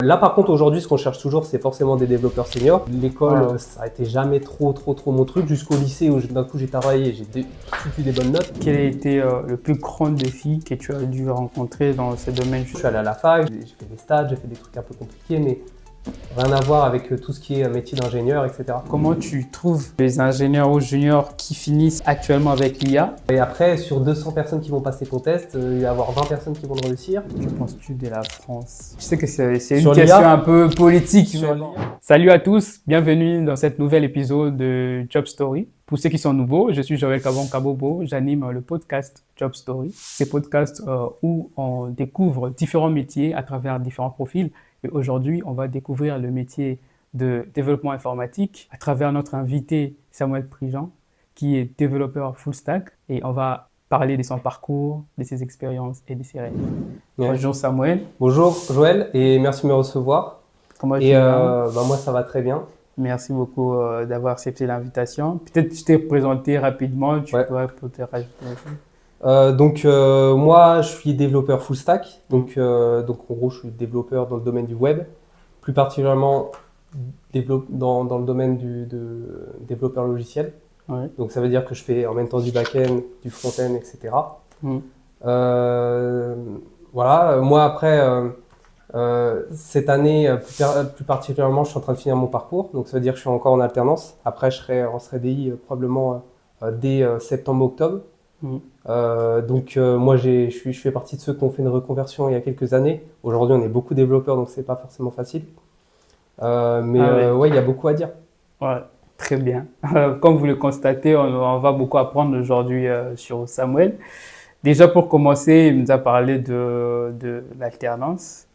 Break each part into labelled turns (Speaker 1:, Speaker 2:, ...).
Speaker 1: Là, par contre, aujourd'hui, ce qu'on cherche toujours, c'est forcément des développeurs seniors. L'école, ça a été jamais trop mon truc, jusqu'au lycée où d'un coup j'ai travaillé, j'ai tout de suite eu des bonnes notes.
Speaker 2: Quel a été le plus grand défi que tu as dû rencontrer dans ce domaine?
Speaker 1: Je suis allé à la fac, j'ai fait des stages, j'ai fait des trucs un peu compliqués, mais rien à voir avec tout ce qui est métier d'ingénieur, etc.
Speaker 2: Comment tu trouves les ingénieurs ou juniors qui finissent actuellement avec l'IA?
Speaker 1: Et après, sur 200 personnes qui vont passer ton test, il va y avoir 20 personnes qui vont le réussir.
Speaker 2: Que penses-tu de la France? Je sais que c'est une
Speaker 1: Sur
Speaker 2: question
Speaker 1: l'IA?
Speaker 2: un peu politique.
Speaker 1: Sur
Speaker 2: mais bon.
Speaker 1: l'IA.
Speaker 2: Salut à tous, bienvenue dans cet nouvel épisode de Job Story. Pour ceux qui sont nouveaux, je suis Joël Kabon-Kabobo, j'anime le podcast Job Story. C'est podcast où on découvre différents métiers à travers différents profils. Et aujourd'hui, on va découvrir le métier de développement informatique à travers notre invité Samuel Prigent, qui est développeur full stack. Et on va parler de son parcours, de ses expériences et de ses rêves.
Speaker 1: Ouais.
Speaker 2: Bonjour Samuel.
Speaker 1: Bonjour Joël, et merci de me recevoir.
Speaker 2: Comment tu
Speaker 1: Et
Speaker 2: vas?
Speaker 1: moi, ça va très bien.
Speaker 2: Merci beaucoup d'avoir accepté l'invitation. Peut-être je t'ai présenté rapidement, tu pourrais peut-être rajouter.
Speaker 1: Moi, je suis développeur full stack. Donc, en gros, je suis développeur dans le domaine du web, plus particulièrement dans le domaine de développeur logiciel.
Speaker 2: Ouais.
Speaker 1: Donc, ça veut dire que je fais en même temps du back-end, du front-end, etc. Voilà. Moi, après, cette année, plus particulièrement, je suis en train de finir mon parcours. Donc, ça veut dire que je suis encore en alternance. Après, je serai en CDI probablement dès septembre-octobre. Moi, je fais partie de ceux qui ont fait une reconversion il y a quelques années. Aujourd'hui, on est beaucoup développeurs, donc c'est pas forcément facile. Il y a beaucoup à dire.
Speaker 2: Ouais, très bien. Comme vous le constatez, on va beaucoup apprendre aujourd'hui sur Samuel. Déjà, pour commencer, il nous a parlé de l'alternance.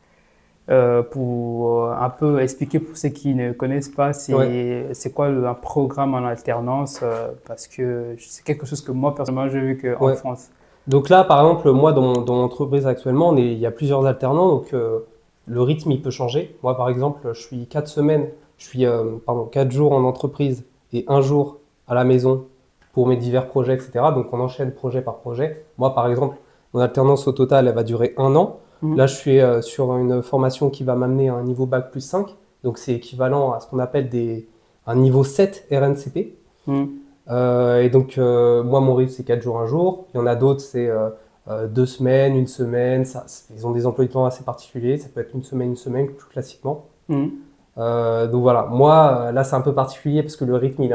Speaker 2: Pour un peu expliquer pour ceux qui ne connaissent pas, c'est quoi un programme en alternance, parce que c'est quelque chose que moi, personnellement, j'ai vu qu'en France.
Speaker 1: Donc là, par exemple, moi, dans mon entreprise actuellement, il y a plusieurs alternants, donc le rythme, il peut changer. Moi, par exemple, je suis 4 jours en entreprise et 1 jour à la maison pour mes divers projets, etc. Donc, on enchaîne projet par projet. Moi, par exemple, mon alternance au total, elle va durer 1 an. Là, je suis sur une formation qui va m'amener à un niveau Bac plus 5. Donc, c'est équivalent à ce qu'on appelle un niveau 7 RNCP. Moi, mon rythme, c'est 4 jours, 1 jour. Il y en a d'autres, c'est 2 semaines, 1 semaine. Ils ont des emplois du temps assez particuliers. Ça peut être 1 semaine, plus classiquement. Donc voilà, moi, là, c'est un peu particulier parce que le rythme,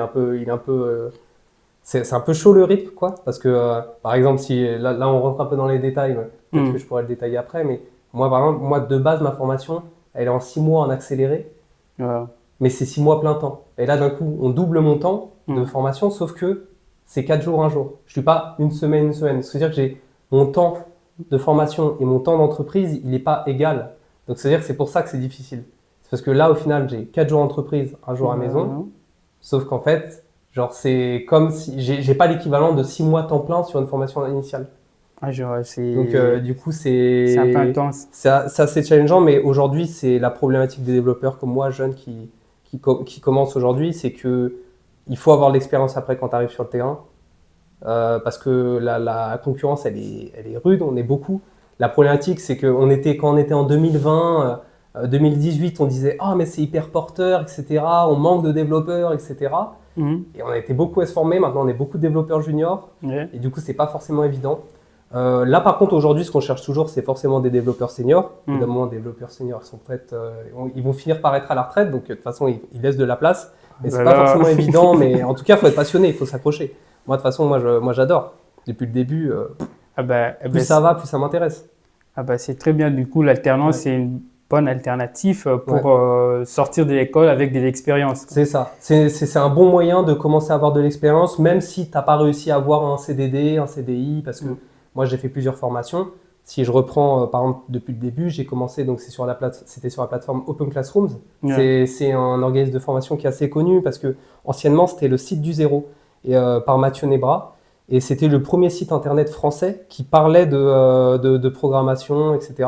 Speaker 1: c'est un peu chaud le rythme, quoi. Parce que, par exemple, si là, on rentre un peu dans les détails, peut-être que je pourrais le détailler après, mais moi, par exemple, de base, ma formation, elle est en 6 mois en accéléré, mais c'est 6 mois plein temps. Et là, d'un coup, on double mon temps de formation, sauf que c'est 4 jours, 1 jour. Je ne suis pas 1 semaine. C'est-à-dire que j'ai mon temps de formation et mon temps d'entreprise, il n'est pas égal. Donc, c'est-à-dire que c'est pour ça que c'est difficile. C'est parce que là, au final, j'ai 4 jours entreprise, 1 jour à maison, sauf qu'en fait, genre, c'est comme si j'ai pas l'équivalent de 6 mois temps plein sur une formation initiale. Donc, du coup, c'est
Speaker 2: un peu intense.
Speaker 1: C'est assez challengeant, mais aujourd'hui, c'est la problématique des développeurs comme moi, jeunes, qui commencent aujourd'hui, c'est que il faut avoir de l'expérience après quand tu arrives sur le terrain, parce que la concurrence, elle est rude, on est beaucoup. La problématique, c'est que quand on était en 2020, 2018, on disait « Ah, mais c'est hyper porteur, etc. On manque de développeurs, etc. » Et on a été beaucoup à se former. Maintenant, on est beaucoup de développeurs juniors. Et du coup, c'est pas forcément évident. Là, par contre, aujourd'hui, ce qu'on cherche toujours, c'est forcément des développeurs seniors. Évidemment, les développeurs seniors sont ils vont finir par être à la retraite. Donc, de toute façon, ils laissent de la place. Mais c'est pas forcément évident. Mais en tout cas, il faut être passionné, il faut s'accrocher. Moi, de toute façon, moi, j'adore. Depuis le début, plus ça va, plus ça m'intéresse.
Speaker 2: C'est très bien. Du coup, l'alternance, c'est une bonne alternative pour sortir de l'école avec de l'expérience.
Speaker 1: C'est ça. C'est un bon moyen de commencer à avoir de l'expérience, même si tu n'as pas réussi à avoir un CDD, un CDI, parce que moi, j'ai fait plusieurs formations. Si je reprends, par exemple, depuis le début, j'ai commencé, donc c'était sur la plateforme Open Classrooms. C'est un organisme de formation qui est assez connu parce que anciennement, c'était le site du zéro par Mathieu Nebra. Et c'était le premier site internet français qui parlait de programmation, etc.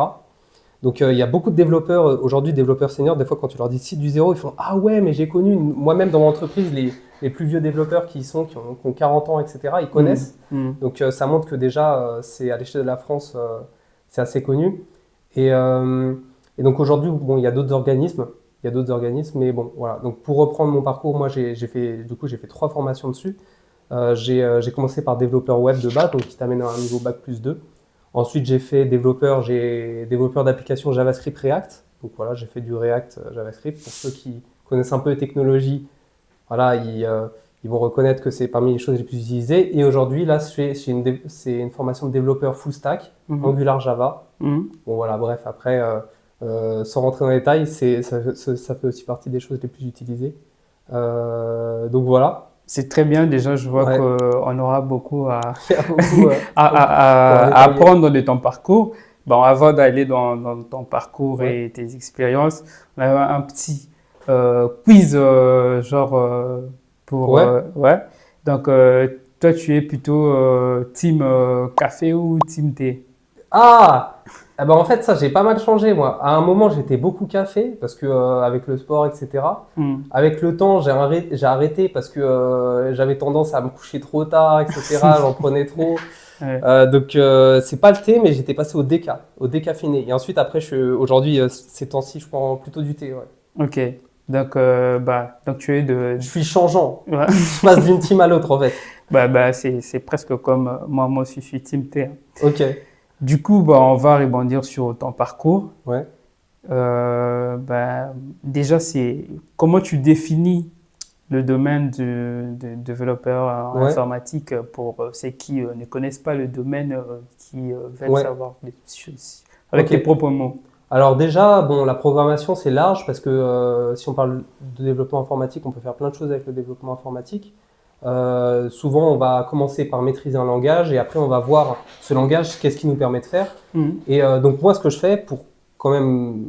Speaker 1: Donc, il y a beaucoup de développeurs, aujourd'hui, développeurs seniors, des fois, quand tu leur dis site du zéro, ils font « Ah ouais, mais j'ai connu, moi-même dans mon entreprise, les plus vieux développeurs qui ont 40 ans, etc., ils connaissent. » Donc, ça montre que déjà, c'est à l'échelle de la France, c'est assez connu. Et Et donc aujourd'hui, bon, il y a d'autres organismes. Mais bon, voilà. Donc pour reprendre mon parcours, moi j'ai fait 3 formations dessus. J'ai commencé par développeur web de base, donc qui t'amène à un niveau bac+2. Ensuite, j'ai développeur d'applications JavaScript React. Donc voilà, j'ai fait du React JavaScript. Pour ceux qui connaissent un peu les technologies, voilà, ils vont reconnaître que c'est parmi les choses les plus utilisées. Et aujourd'hui, là, c'est une formation de développeur full stack, Angular Java. Bon voilà, bref, après, sans rentrer dans les détails, ça fait aussi partie des choses les plus utilisées. Donc voilà.
Speaker 2: C'est très bien. Déjà, je vois
Speaker 1: Ouais.
Speaker 2: qu'on aura beaucoup
Speaker 1: Il y a beaucoup,
Speaker 2: à apprendre de ton parcours. Bon, avant d'aller dans ton parcours
Speaker 1: Ouais.
Speaker 2: et tes expériences, on a un petit quiz pour...
Speaker 1: Ouais.
Speaker 2: ouais. Donc, toi, tu es plutôt team café ou team thé?
Speaker 1: Ah! Eh ben en fait, ça, j'ai pas mal changé, moi. À un moment, j'étais beaucoup café, parce que avec le sport, etc. Avec le temps, j'ai arrêté parce que j'avais tendance à me coucher trop tard, etc. J'en prenais trop.
Speaker 2: Ouais.
Speaker 1: Donc, c'est pas le thé, mais j'étais passé au décaféiné. Et ensuite, après, aujourd'hui, ces temps-ci, je prends plutôt du thé, ouais.
Speaker 2: Ok. Donc, donc tu es de...
Speaker 1: Je suis changeant.
Speaker 2: Ouais.
Speaker 1: Je passe d'une team à l'autre, en fait.
Speaker 2: C'est presque comme moi aussi, je suis team thé, hein.
Speaker 1: Ok.
Speaker 2: Du coup, on va rebondir sur ton parcours.
Speaker 1: Ouais.
Speaker 2: Déjà, comment tu définis le domaine de développeur en
Speaker 1: Ouais.
Speaker 2: informatique pour ceux qui ne connaissent pas le domaine, qui veulent
Speaker 1: Ouais.
Speaker 2: savoir des choses avec
Speaker 1: Ok.
Speaker 2: tes propres mots.
Speaker 1: Alors déjà, bon, la programmation, c'est large parce que si on parle de développement informatique, on peut faire plein de choses avec le développement informatique. Souvent, on va commencer par maîtriser un langage et après, on va voir ce langage, qu'est-ce qu'il nous permet de faire. Et donc, moi, ce que je fais pour quand même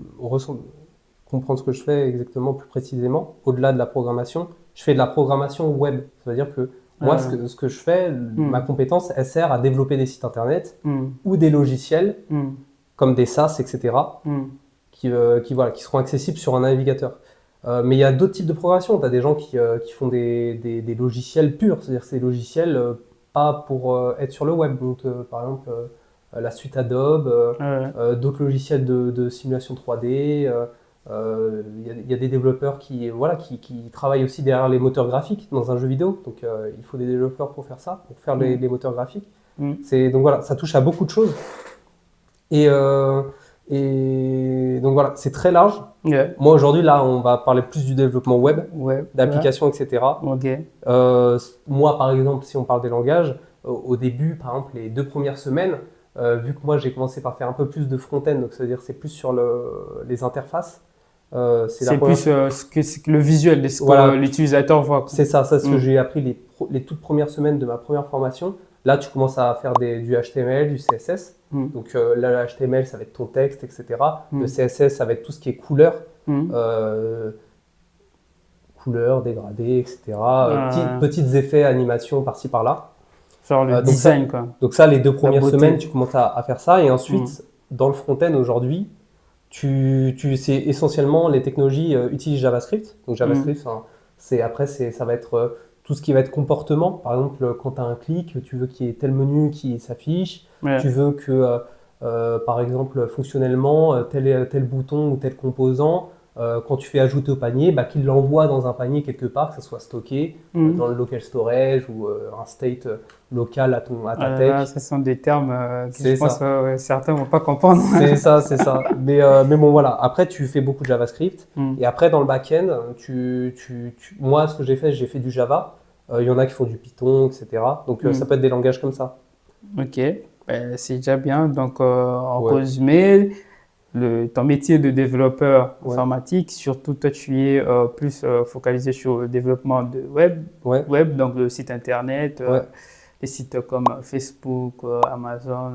Speaker 1: comprendre ce que je fais exactement plus précisément, au-delà de la programmation, je fais de la programmation web. Ça veut dire que moi, ce que je fais, ma compétence, elle sert à développer des sites internet ou des logiciels comme des SaaS, etc., qui seront accessibles sur un navigateur. Mais il y a d'autres types de programmation. Tu as des gens qui font des logiciels purs, c'est-à-dire ces logiciels pas pour être sur le web. Donc, par exemple, la suite Adobe, d'autres logiciels de simulation 3D. Il y a des développeurs qui travaillent aussi derrière les moteurs graphiques dans un jeu vidéo. Donc, il faut des développeurs pour faire ça, pour faire les moteurs graphiques. Donc voilà, ça touche à beaucoup de choses. Et donc voilà, c'est très large.
Speaker 2: Yeah.
Speaker 1: Moi aujourd'hui, là, on va parler plus du développement web, d'applications, etc.
Speaker 2: Ok.
Speaker 1: Moi, par exemple, si on parle des langages, au début, par exemple, les 2 premières semaines, vu que moi j'ai commencé par faire un peu plus de front-end, donc c'est-à-dire c'est plus sur les interfaces.
Speaker 2: C'est plus ce que le visuel de ce
Speaker 1: Voilà.
Speaker 2: que l'utilisateur voit.
Speaker 1: C'est ça, c'est ce que j'ai appris les toutes premières semaines de ma première formation. Là, tu commences à faire du HTML, du CSS. Donc là, le HTML, ça va être ton texte, etc. Le CSS, ça va être tout ce qui est couleurs, couleurs, dégradés, etc. Petites effets, animations par-ci, par-là.
Speaker 2: Genre le design, quoi.
Speaker 1: Donc ça, les 2 premières semaines, tu commences à faire ça. Et ensuite, dans le front-end aujourd'hui, c'est essentiellement les technologies utilisent JavaScript. Donc JavaScript, ça va être tout ce qui va être comportement. Par exemple, quand tu as un clic, tu veux qu'il y ait tel menu qui s'affiche.
Speaker 2: Ouais.
Speaker 1: Tu veux que, par exemple, fonctionnellement, tel bouton ou tel composant, quand tu fais ajouter au panier, qu'il l'envoie dans un panier quelque part, que ça soit stocké dans le local storage ou un state local à ta tech.
Speaker 2: Ce sont des termes que
Speaker 1: C'est
Speaker 2: je pense que certains ne vont pas comprendre.
Speaker 1: C'est ça. Mais bon, voilà. Après, tu fais beaucoup de JavaScript. Et après, dans le back-end, moi, ce que j'ai fait du Java. Il y en a qui font du Python, etc. Donc, ça peut être des langages comme ça.
Speaker 2: Ok, c'est déjà bien. Donc, en résumé, ton métier de développeur informatique, surtout toi, tu es plus focalisé sur le développement de web, donc le site internet, les sites comme Facebook, Amazon.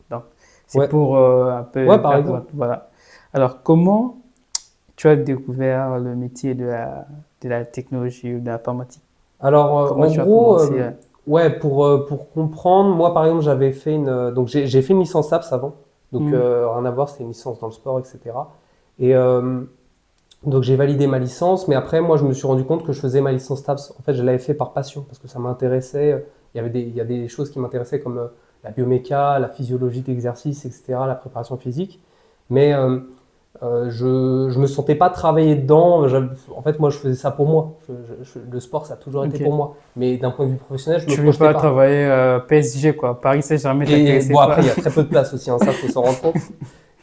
Speaker 2: Donc, c'est pour un peu.
Speaker 1: Par exemple.
Speaker 2: Voilà. Alors, comment tu as découvert le métier de la technologie ou de l'informatique?
Speaker 1: Alors, en gros, pour comprendre, moi, par exemple, j'avais fait donc j'ai fait une licence SAPS avant. Donc, rien à voir, c'était une licence dans le sport, etc. Et donc, j'ai validé ma licence, mais après, moi, je me suis rendu compte que je faisais ma licence SAPS. En fait, je l'avais fait par passion, parce que ça m'intéressait. Il y a des choses qui m'intéressaient, comme la bioméca, la physiologie d'exercice, etc., la préparation physique. Mais je me sentais pas travailler dedans. En fait, moi, je faisais ça pour moi. Le sport, ça a toujours été
Speaker 2: Ok.
Speaker 1: pour moi. Mais d'un point de vue professionnel, je me
Speaker 2: Tu veux
Speaker 1: projetais
Speaker 2: pas
Speaker 1: pas.
Speaker 2: travailler PSG, quoi. Paris Saint-Germain
Speaker 1: Et
Speaker 2: t'intéressait
Speaker 1: bon,
Speaker 2: pas.
Speaker 1: après, il y a très peu de place aussi, hein, ça, faut s'en rendre compte.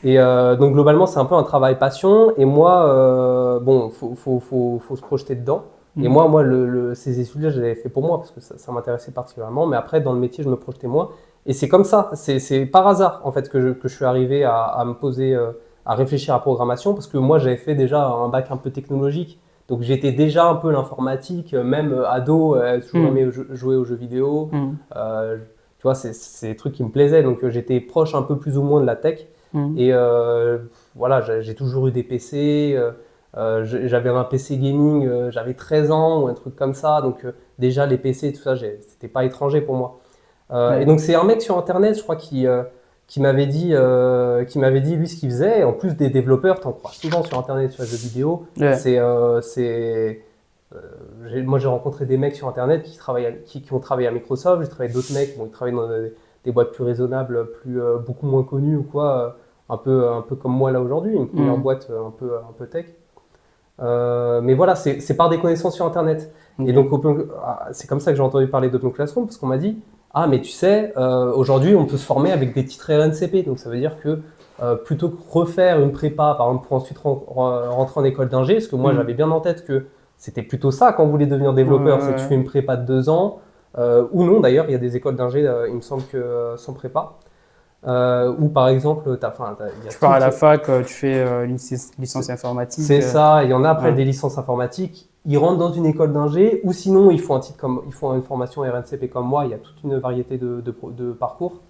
Speaker 1: Et donc, globalement, c'est un peu un travail passion. Et moi, bon, faut se projeter dedans. Et
Speaker 2: Mhm.
Speaker 1: moi, ces études-là, je les avais fait pour moi parce que ça m'intéressait particulièrement. Mais après, dans le métier, je me projetais moins. Et c'est comme ça, c'est par hasard, en fait, que je suis arrivé à me poser, à réfléchir à programmation parce que moi, j'avais fait déjà un bac un peu technologique. Donc, j'étais déjà un peu l'informatique, même ado, toujours
Speaker 2: Mhm.
Speaker 1: aimé jouer aux jeux vidéo.
Speaker 2: Mhm.
Speaker 1: Euh, Tu vois, c'est des trucs qui me plaisaient. Donc, j'étais proche un peu plus ou moins de la tech.
Speaker 2: Mhm.
Speaker 1: Et voilà, j'ai toujours eu des PC. J'avais un PC gaming, j'avais 13 ans ou un truc comme ça. Donc, déjà, les PC, tout ça, c'était pas étranger pour moi. Et
Speaker 2: Ouais.
Speaker 1: donc, c'est un mec sur Internet, je crois, qui m'avait dit, lui, ce qu'il faisait. Et en plus des développeurs, t'en crois souvent sur Internet, sur les jeux vidéo.
Speaker 2: Ouais.
Speaker 1: Moi, j'ai rencontré des mecs sur Internet qui ont travaillé à Microsoft. J'ai travaillé avec d'autres mecs, bon, ils travaillent dans des boîtes plus raisonnables, beaucoup moins connues ou quoi, un peu comme moi là aujourd'hui, une première
Speaker 2: Mhm.
Speaker 1: boîte un peu tech. Mais voilà, c'est par des connaissances sur Internet. Et donc,
Speaker 2: Ok.
Speaker 1: c'est comme ça que j'ai entendu parler d'Open Classroom, parce qu'on m'a dit, ah, mais tu sais, aujourd'hui, on peut se former avec des titres RNCP. Donc, ça veut dire que plutôt que refaire une prépa, par exemple, pour ensuite rentrer en école d'ingé, parce que moi,
Speaker 2: Mhm.
Speaker 1: j'avais bien en tête que c'était plutôt ça quand on voulait devenir
Speaker 2: Ouais,
Speaker 1: développeur, c'est que tu
Speaker 2: ouais.
Speaker 1: fais une prépa de 2 ans, ou non, d'ailleurs, il y a des écoles d'ingé, il me semble que sans prépa. Ou par exemple, il y a
Speaker 2: Tu pars
Speaker 1: tout
Speaker 2: à la
Speaker 1: qui,
Speaker 2: fac, tu fais une licence
Speaker 1: c'est
Speaker 2: informatique.
Speaker 1: c'est ça, il y en a après
Speaker 2: Ouais.
Speaker 1: des licences informatiques, ils rentrent dans une école d'ingé, ou sinon ils font ils font une formation RNCP comme moi, il y a toute une variété de parcours.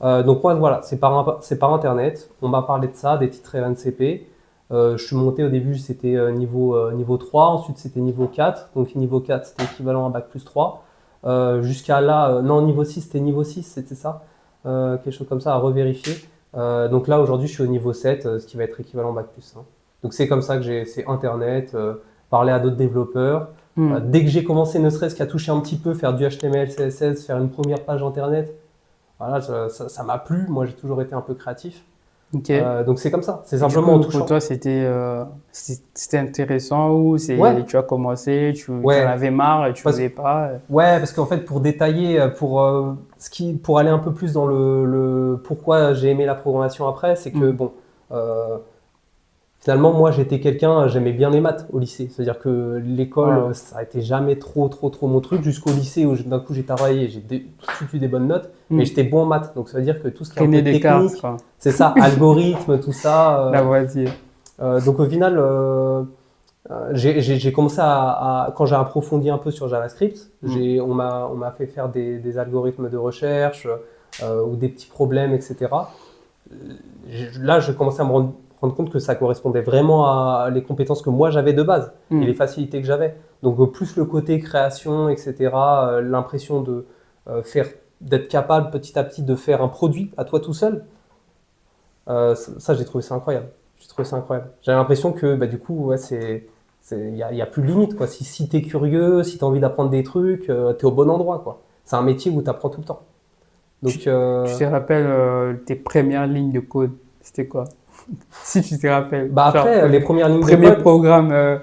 Speaker 1: Donc moi voilà, c'est par internet, on m'a parlé de ça, des titres RNCP. Je suis monté au début, c'était niveau 3, ensuite c'était niveau 4, donc niveau 4 c'était équivalent à bac plus 3. Jusqu'à là, non, niveau 6 c'était niveau 6, c'était ça. Quelque chose comme ça à revérifier. Donc là aujourd'hui je suis au niveau 7, ce qui va être équivalent bac plus 1. Donc c'est comme ça que c'est internet, parler à d'autres développeurs.
Speaker 2: Mhm.
Speaker 1: Dès que j'ai commencé ne serait-ce qu'à toucher un petit peu, faire du HTML, CSS, faire une première page internet, voilà, ça m'a plu. Moi, j'ai toujours été un peu créatif.
Speaker 2: Ok. Et
Speaker 1: Donc, c'est comme ça. C'est
Speaker 2: du
Speaker 1: simplement en
Speaker 2: coup, pour
Speaker 1: touchant.
Speaker 2: toi, c'était intéressant ou
Speaker 1: Ouais,
Speaker 2: tu as commencé, tu en
Speaker 1: ouais.
Speaker 2: avais marre et tu
Speaker 1: Parce,
Speaker 2: faisais pas.
Speaker 1: ouais, parce qu'en fait, pour détailler, pour aller un peu plus dans pourquoi j'ai aimé la programmation après, c'est que,
Speaker 2: Mhm.
Speaker 1: bon, euh, finalement, moi, j'étais quelqu'un, j'aimais bien les maths au lycée. C'est-à-dire que l'école,
Speaker 2: Wow.
Speaker 1: ça a été jamais trop mon truc, jusqu'au lycée où d'un coup j'ai travaillé, tout de suite eu des bonnes notes, mais
Speaker 2: Mhm.
Speaker 1: j'étais bon en maths. Donc ça veut dire que tout ce qui est un peu
Speaker 2: René Descartes,
Speaker 1: technique,
Speaker 2: quoi.
Speaker 1: c'est ça, algorithme, tout ça.
Speaker 2: Lavoisier.
Speaker 1: Donc au final, j'ai commencé quand j'ai approfondi un peu sur JavaScript,
Speaker 2: Mhm.
Speaker 1: on m'a fait faire des algorithmes de recherche ou des petits problèmes, etc. Là, je commençais à rendre compte que ça correspondait vraiment à les compétences que moi j'avais de base et les
Speaker 2: Mhm.
Speaker 1: facilités que j'avais. Donc plus le côté création, etc., l'impression d'être capable petit à petit de faire un produit à toi tout seul, ça j'ai trouvé ça incroyable. J'ai trouvé ça incroyable. J'avais l'impression que bah, du coup, ouais, y a plus de limite, quoi. Si tu es curieux, si tu as envie d'apprendre des trucs, tu es au bon endroit, quoi. C'est un métier où tu apprends tout le temps.
Speaker 2: Tu,
Speaker 1: Donc,
Speaker 2: tu te rappelles tes premières lignes de code? C'était quoi? Si tu te rappelles.
Speaker 1: bah
Speaker 2: Genre,
Speaker 1: après, les premières lignes de
Speaker 2: premier
Speaker 1: code,
Speaker 2: programme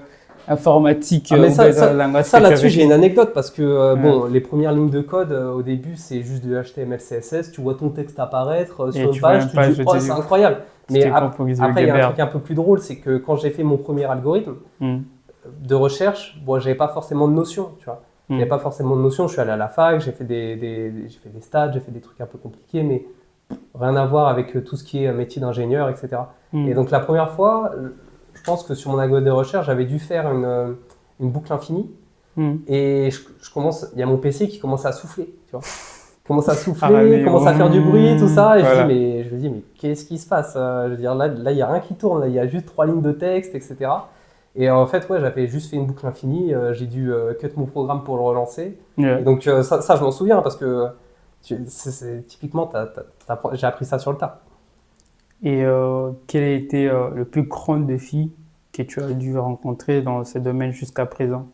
Speaker 2: informatique
Speaker 1: ah mais
Speaker 2: ou bien dans le langage
Speaker 1: ça
Speaker 2: que tu
Speaker 1: là-dessus
Speaker 2: avais
Speaker 1: j'ai une
Speaker 2: fait.
Speaker 1: anecdote parce que
Speaker 2: Ouais.
Speaker 1: bon les premières lignes de code au début c'est juste du HTML CSS, tu vois ton texte apparaître
Speaker 2: Et
Speaker 1: sur une
Speaker 2: tu vois
Speaker 1: page,
Speaker 2: une
Speaker 1: tu te dis
Speaker 2: page de
Speaker 1: oh c'est incroyable. Mais
Speaker 2: c'était quoi pour
Speaker 1: après il y a un
Speaker 2: Gutenberg?
Speaker 1: truc un peu plus drôle, c'est que quand j'ai fait mon premier algorithme
Speaker 2: Hmm.
Speaker 1: de recherche, bon j'avais pas forcément de notion, tu vois. J'avais
Speaker 2: Hmm.
Speaker 1: pas forcément de notion, je suis allé à la fac, j'ai fait j'ai fait des stats, j'ai fait des trucs un peu compliqués, mais rien à voir avec tout ce qui est métier d'ingénieur, etc. Et
Speaker 2: Hmm.
Speaker 1: donc la première fois, je pense que sur mon algorithme de recherche, j'avais dû faire une boucle infinie.
Speaker 2: Hmm.
Speaker 1: Et il y a mon PC qui commence à souffler, tu vois. Il commence à
Speaker 2: Ah,
Speaker 1: souffler,
Speaker 2: mais
Speaker 1: commence à faire du bruit, tout ça. Et
Speaker 2: voilà.
Speaker 1: je me dis, mais qu'est-ce qui se passe? Je veux dire, là, il n'y a rien qui tourne, là, il y a juste 3 lignes de texte, etc. Et en fait, ouais, j'avais juste fait une boucle infinie. J'ai dû cut mon programme pour le relancer. Et
Speaker 2: Ouais.
Speaker 1: donc, ça, je m'en souviens parce que typiquement, j'ai appris ça sur le tas.
Speaker 2: Et quel a été le plus grand défi que tu as dû rencontrer dans ce domaine jusqu'à présent?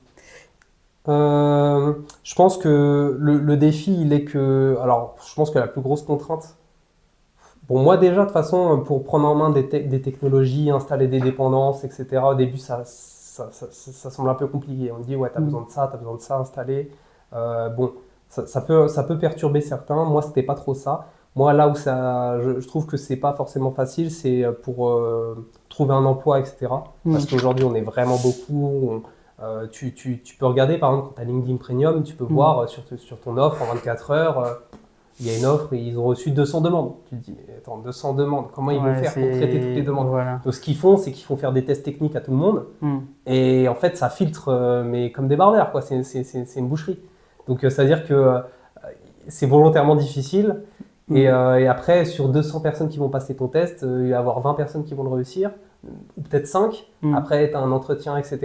Speaker 1: Je pense que le défi, il est que. Alors, je pense que la plus grosse contrainte, Bon, moi déjà, de toute façon, pour prendre en main des technologies, installer des dépendances, etc., au début, ça semble un peu compliqué. On dit, ouais, tu as besoin de ça installer. Bon, ça peut perturber certains. Moi, c'était pas trop ça. Moi, là où je trouve que c'est pas forcément facile, c'est pour trouver un emploi, etc. Parce qu'aujourd'hui, on est vraiment beaucoup. Tu peux regarder, par exemple, quand tu as LinkedIn Premium, tu peux voir sur ton offre en 24 heures, il y a une offre et ils ont reçu 200 demandes. Tu te dis, attends, 200 demandes, comment ils vont faire pour traiter toutes les demandes?
Speaker 2: Voilà.
Speaker 1: Donc, ce qu'ils font, c'est qu'ils font faire des tests techniques à tout le monde. Et en fait, ça filtre, mais comme des barbères, quoi. C'est une boucherie. Donc, ça veut dire que c'est volontairement difficile. Et après, sur 200 personnes qui vont passer ton test, il va y avoir 20 personnes qui vont le réussir, ou peut-être 5. Après, tu as un entretien, etc.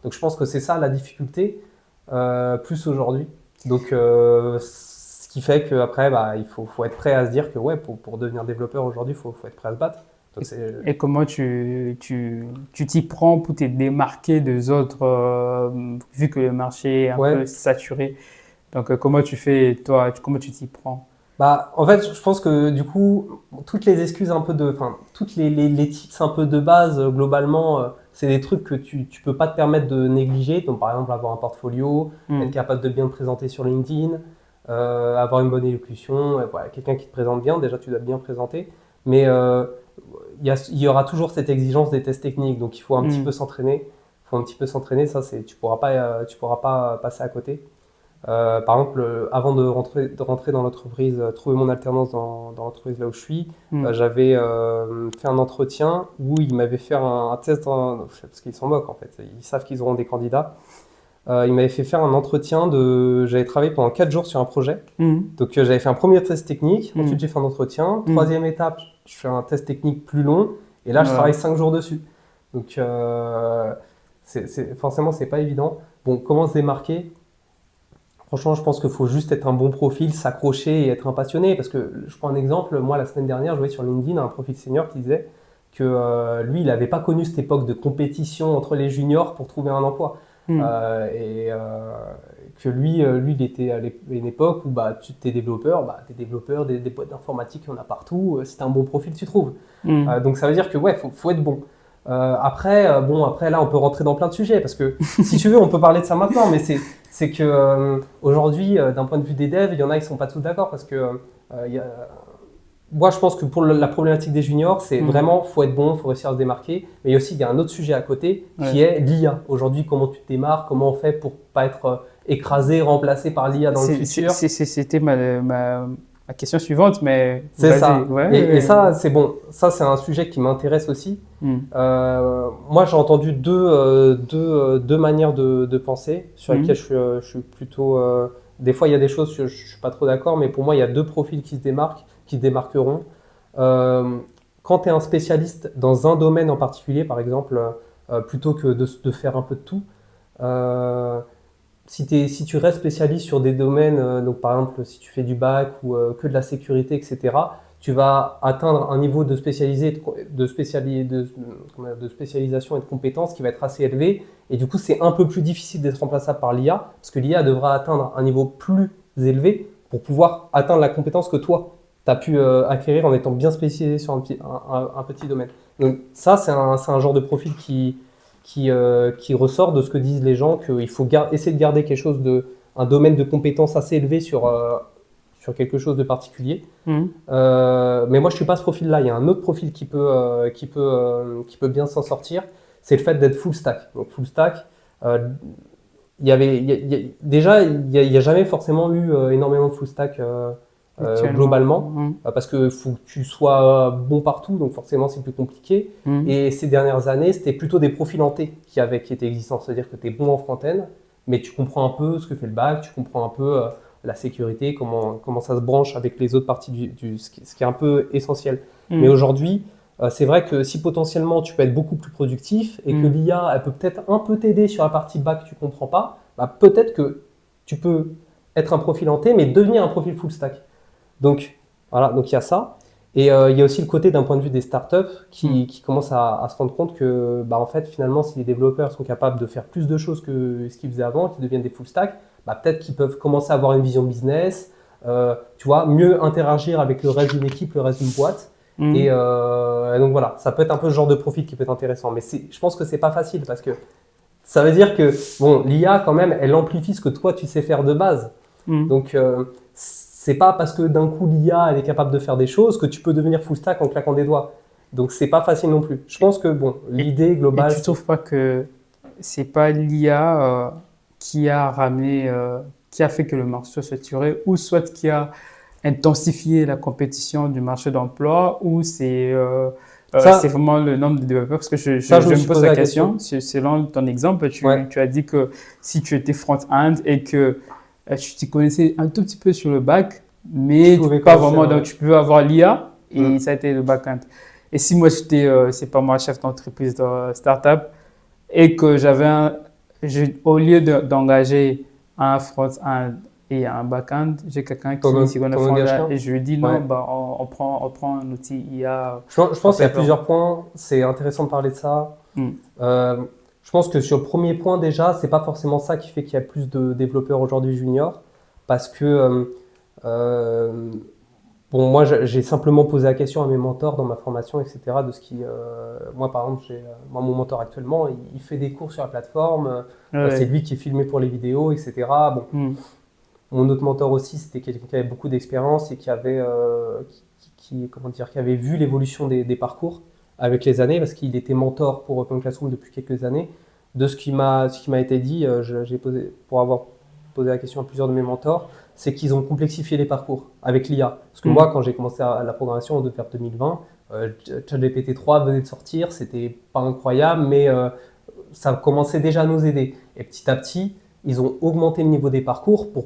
Speaker 1: Donc, je pense que c'est ça la difficulté, plus aujourd'hui. Donc, ce qui fait qu'après, il faut être prêt à se dire que ouais, pour devenir développeur aujourd'hui, il faut être prêt à se battre. Donc,
Speaker 2: et comment tu t'y prends pour te démarquer des autres, vu que le marché est un peu saturé? Donc, comment tu fais, toi, comment tu t'y prends?
Speaker 1: En fait, je pense que du coup, toutes les excuses toutes les tips un peu de base, globalement, c'est des trucs que tu peux pas te permettre de négliger. Donc, par exemple, avoir un portfolio, être capable de bien te présenter sur LinkedIn, avoir une bonne élocution, voilà, quelqu'un qui te présente bien, déjà tu dois bien présenter. Mais il y aura toujours cette exigence des tests techniques, donc il faut un petit peu s'entraîner. Ça, tu pourras pas passer à côté. Par exemple, avant de rentrer dans l'entreprise, trouver mon alternance dans l'entreprise là où je suis, j'avais fait un entretien où ils m'avaient fait un test, parce qu'ils s'en moquent en fait, ils savent qu'ils auront des candidats. Ils m'avaient fait faire un entretien j'avais travaillé pendant 4 jours sur un projet. Donc j'avais fait un premier test technique, ensuite j'ai fait un entretien. Troisième étape, je fais un test technique plus long, et là je travaille 5 jours dessus. Donc forcément, c'est pas évident. Bon, comment se démarquer? Franchement, je pense qu'il faut juste être un bon profil, s'accrocher et être un passionné. Parce que je prends un exemple, moi la semaine dernière, je voyais sur LinkedIn un profil senior qui disait que lui, il n'avait pas connu cette époque de compétition entre les juniors pour trouver un emploi. Que lui, il était à une époque où tu es développeur, des boîtes d'informatique, il y en a partout. Si tu as un bon profil, tu trouves. Donc ça veut dire que ouais, faut être bon. Après, là, on peut rentrer dans plein de sujets parce que si tu veux, on peut parler de ça maintenant, mais c'est que aujourd'hui, d'un point de vue des devs, il y en a qui sont pas tous d'accord parce que moi, je pense que pour la problématique des juniors, c'est vraiment faut être bon, faut réussir à se démarquer. Mais il y a un autre sujet à côté qui est l'IA. Aujourd'hui, comment tu te démarques, comment on fait pour pas être écrasé, remplacé par l'IA dans le futur?
Speaker 2: C'était ma question suivante, mais
Speaker 1: c'est ça. Et ça, c'est bon. Ça, c'est un sujet qui m'intéresse aussi. Moi, j'ai entendu deux manières de penser sur lesquelles je suis plutôt. Des fois, il y a des choses je suis pas trop d'accord, mais pour moi, il y a deux profils qui se démarqueront. Quand tu es un spécialiste dans un domaine en particulier, par exemple, plutôt que de faire un peu de tout. Si tu restes spécialiste sur des domaines, donc par exemple si tu fais du bac ou que de la sécurité, etc., tu vas atteindre un niveau de spécialisation et de compétences qui va être assez élevé. Et du coup, c'est un peu plus difficile d'être remplaçable par l'IA, parce que l'IA devra atteindre un niveau plus élevé pour pouvoir atteindre la compétence que toi, tu as pu acquérir en étant bien spécialisé sur un petit domaine. Donc ça, c'est un genre de profil qui ressort de ce que disent les gens, qu'il faut essayer de garder un domaine de compétences assez élevé sur quelque chose de particulier. Mais moi, je suis pas ce profil-là. Il y a un autre profil qui peut bien s'en sortir. C'est le fait d'être full stack. Donc full stack, il y a jamais forcément eu énormément de full stack globalement, parce que faut que tu sois bon partout, donc forcément c'est plus compliqué. Et ces dernières années, c'était plutôt des profils en T qui étaient existants, c'est-à-dire que tu es bon en front-end, mais tu comprends un peu ce que fait le back, tu comprends un peu la sécurité, comment ça se branche avec les autres parties ce qui est un peu essentiel. Mais aujourd'hui, c'est vrai que si potentiellement tu peux être beaucoup plus productif et que l'IA, elle peut peut-être un peu t'aider sur la partie back que tu comprends pas, peut-être que tu peux être un profil en T, mais devenir un profil full stack. Donc voilà, donc il y a ça. Et il y a aussi le côté d'un point de vue des startups qui commencent à se rendre compte que en fait, finalement, si les développeurs sont capables de faire plus de choses que ce qu'ils faisaient avant, qu'ils deviennent des full stack, peut-être qu'ils peuvent commencer à avoir une vision business, tu vois, mieux interagir avec le reste d'une équipe, le reste d'une boîte. Et donc voilà, ça peut être un peu ce genre de profil qui peut être intéressant. Mais je pense que c'est pas facile parce que ça veut dire que bon, l'IA quand même, elle amplifie ce que toi tu sais faire de base. Donc c'est pas parce que d'un coup l'IA elle est capable de faire des choses que tu peux devenir full stack en claquant des doigts. Donc c'est pas facile non plus. Je pense que bon, l'idée globale.
Speaker 2: Et tu trouves pas que c'est pas l'IA qui a ramené, qui a fait que le marché soit saturé, ou soit qui a intensifié la compétition du marché d'emploi, ou c'est vraiment le nombre de développeurs? Parce que je me pose la question. Selon ton exemple, tu as dit que si tu étais front-end et que tu t'y connaissais un tout petit peu sur le back, mais pas vraiment, donc tu peux avoir l'IA et ça a été le back-end. Et si moi j'étais, c'est pas moi, chef d'entreprise de start-up, et que au lieu d'engager un front-end et un back-end, j'ai quelqu'un qui s'y connaît front-end et je lui dis non, bah, on prend un outil IA.
Speaker 1: Je pense qu'il y a plusieurs points, c'est intéressant de parler de ça. Je pense que sur le premier point déjà, c'est pas forcément ça qui fait qu'il y a plus de développeurs aujourd'hui juniors, parce que bon, moi j'ai simplement posé la question à mes mentors dans ma formation, etc. de ce qui, moi par exemple, moi mon mentor actuellement, il fait des cours sur la plateforme, c'est lui qui est filmé pour les vidéos, etc. Bon, mon autre mentor aussi, c'était quelqu'un qui avait beaucoup d'expérience et qui avait, qui avait vu l'évolution des parcours avec les années, parce qu'il était mentor pour Open Classroom depuis quelques années. De ce qui m'a été dit, pour avoir posé la question à plusieurs de mes mentors, c'est qu'ils ont complexifié les parcours avec l'IA. Parce que moi, quand j'ai commencé la programmation, on devait faire 2020, ChatGPT 3 venait de sortir, c'était pas incroyable, mais ça commençait déjà à nous aider. Et petit à petit, ils ont augmenté le niveau des parcours pour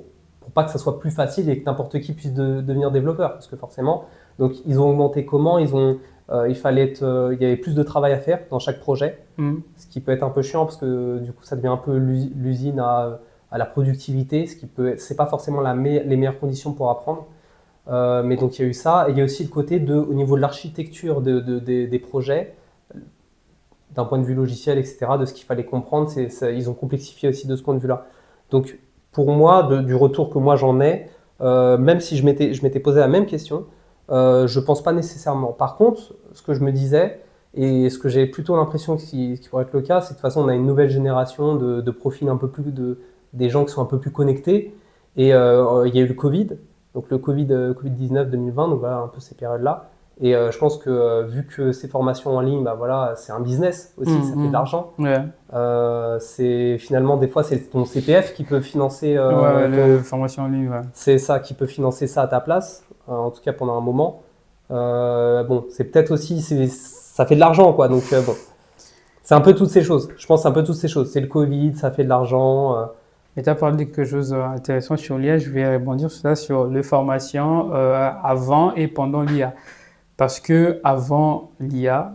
Speaker 1: pas que ça soit plus facile et que n'importe qui puisse devenir développeur. Parce que forcément, donc ils ont augmenté comment ? Il y avait plus de travail à faire dans chaque projet, ce qui peut être un peu chiant parce que du coup ça devient un peu l'usine à la productivité, c'est pas forcément les meilleures conditions pour apprendre. Mais donc il y a eu ça, et il y a aussi le côté au niveau de l'architecture des projets, d'un point de vue logiciel, etc., de ce qu'il fallait comprendre, ils ont complexifié aussi de ce point de vue-là. Donc pour moi, du retour que moi j'en ai, même si je m'étais posé la même question, je pense pas nécessairement. Par contre, ce que je me disais, et ce que j'ai plutôt l'impression qui pourrait être le cas, c'est que de toute façon, on a une nouvelle génération de profils un peu plus des gens qui sont un peu plus connectés. Et il y a eu le Covid, donc le Covid-19 2020, donc voilà un peu ces périodes-là. Et je pense que vu que ces formations en ligne, bah voilà, c'est un business aussi, ça fait de l'argent. C'est finalement des fois c'est ton CPF qui peut financer
Speaker 2: la formation en ligne.
Speaker 1: C'est ça qui peut financer ça à ta place, en tout cas pendant un moment. Bon, c'est peut-être aussi ça fait de l'argent quoi, donc bon, c'est un peu toutes ces choses. Je pense c'est un peu toutes ces choses. C'est le Covid, ça fait de l'argent.
Speaker 2: Et tu as parlé de quelque chose d'intéressant sur l'IA. Je vais rebondir sur ça, sur les formations avant et pendant l'IA. Parce que avant l'IA,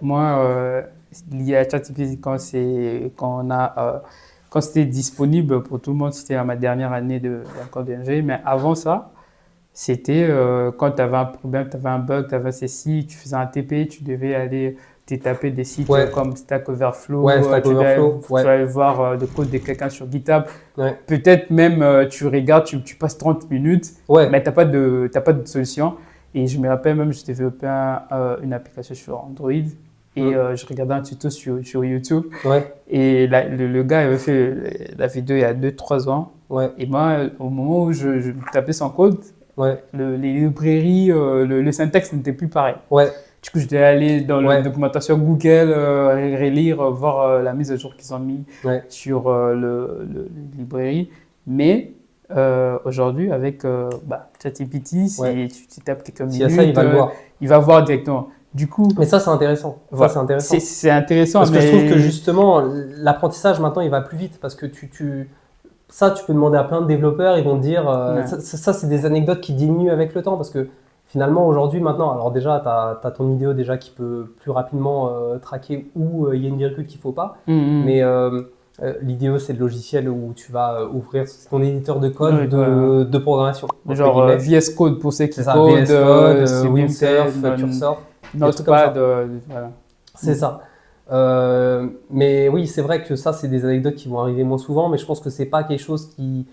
Speaker 2: moi, l'IA ChatGPT, quand c'était disponible pour tout le monde, c'était à ma dernière année d'école d'ingé. Mais avant ça, c'était quand tu avais un problème, tu avais un bug, tu avais ceci, tu faisais un TP, tu devais aller taper des sites comme Stack Overflow, tu allais voir le code de quelqu'un sur GitHub. Peut-être même tu regardes, tu passes 30 minutes, mais tu n'as pas de solution. Et je me rappelle même, je développais une application sur Android et je regardais un tuto sur YouTube. Et le gars avait fait la vidéo il y a 2-3 ans. Et moi, au moment où je tapais son code, les librairies, le syntaxe n'était plus pareil. Du coup, je devais aller dans la documentation Google, relire, voir la mise à jour qu'ils ont mis sur le librairie. Mais aujourd'hui, avec ChatGPT, si tu tapes quelques minutes,
Speaker 1: ça, il va le voir.
Speaker 2: Il va voir directement. Du coup,
Speaker 1: mais ça, c'est intéressant.
Speaker 2: C'est intéressant.
Speaker 1: Parce que je trouve que justement, l'apprentissage maintenant, il va plus vite parce que tu peux demander à plein de développeurs, ils vont te dire. Ça, c'est des anecdotes qui diminuent avec le temps parce que finalement, aujourd'hui, maintenant, alors déjà, tu as ton idéo déjà qui peut plus rapidement traquer où il y a une virgule qu'il ne faut pas. Mais l'IDE, c'est le logiciel où tu vas ouvrir ton éditeur de code de programmation.
Speaker 2: Genre VS Code pour ceux qui
Speaker 1: codent, VS Code, Windsurf, Cursor.
Speaker 2: Notepad, voilà.
Speaker 1: C'est ça. Mais oui, c'est vrai que ça, c'est des anecdotes qui vont arriver moins souvent, mais je pense que c'est pas quelque chose qui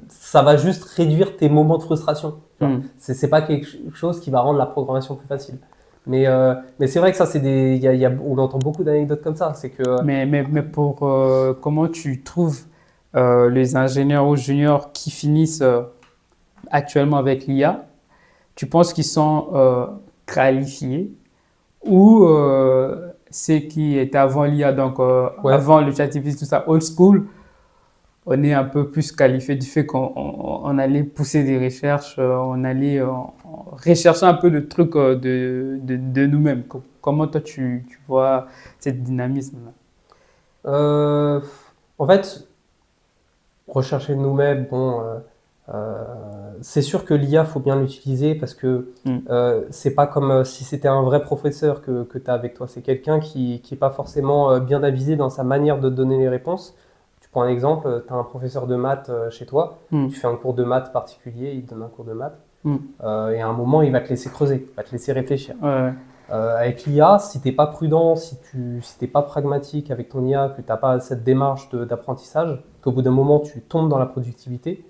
Speaker 1: ça va juste réduire tes moments de frustration.
Speaker 2: Mm.
Speaker 1: C'est pas quelque chose qui va rendre la programmation plus facile. Mais c'est vrai que ça, on entend beaucoup d'anecdotes comme ça. C'est que
Speaker 2: Mais pour comment tu trouves les ingénieurs ou juniors qui finissent actuellement avec l'IA, tu penses qu'ils sont qualifiés ou ceux qui étaient avant l'IA, donc
Speaker 1: Ouais.
Speaker 2: avant le ChatGPT, tout ça, old school, on est un peu plus qualifié du fait qu'on allait pousser des recherches, on allait rechercher un peu de trucs de nous-mêmes. Comment toi tu vois cette dynamisme-là?
Speaker 1: En fait, rechercher de nous-mêmes, bon, c'est sûr que l'IA, faut bien l'utiliser parce que c'est pas comme si c'était un vrai professeur que tu as avec toi. C'est quelqu'un qui est pas forcément bien avisé dans sa manière de te donner les réponses. Tu prends un exemple, tu as un professeur de maths chez toi, tu fais un cours de maths particulier, il te donne un cours de maths, et à un moment, il va te laisser creuser, il va te laisser réfléchir.
Speaker 2: Ouais.
Speaker 1: Avec l'IA, si tu n'es pas prudent, si tu n'es pas pragmatique avec ton IA, que tu n'as pas cette démarche d'apprentissage, qu'au bout d'un moment, tu tombes dans la productivité,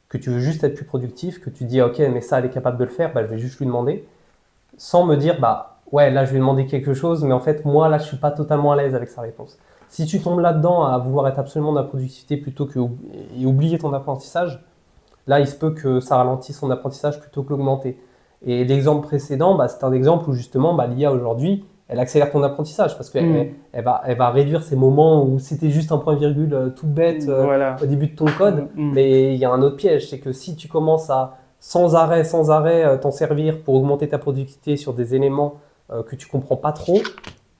Speaker 1: que tu veux juste être plus productif, que tu dis ok, mais ça, elle est capable de le faire, bah, je vais juste lui demander, sans me dire bah ouais, là, je vais demander quelque chose, mais en fait, moi, là, je suis pas totalement à l'aise avec sa réponse. Si tu tombes là-dedans à vouloir être absolument dans la productivité et oublier ton apprentissage, là, il se peut que ça ralentisse son apprentissage plutôt que l'augmenter. Et l'exemple précédent, bah, c'est un exemple où justement, bah, l'IA aujourd'hui, elle accélère ton apprentissage parce qu'elle elle va réduire ces moments où c'était juste un point-virgule tout bête
Speaker 2: Voilà.
Speaker 1: au début de ton code. Mais il y a un autre piège, c'est que si tu commences à sans arrêt t'en servir pour augmenter ta productivité sur des éléments que tu comprends pas trop,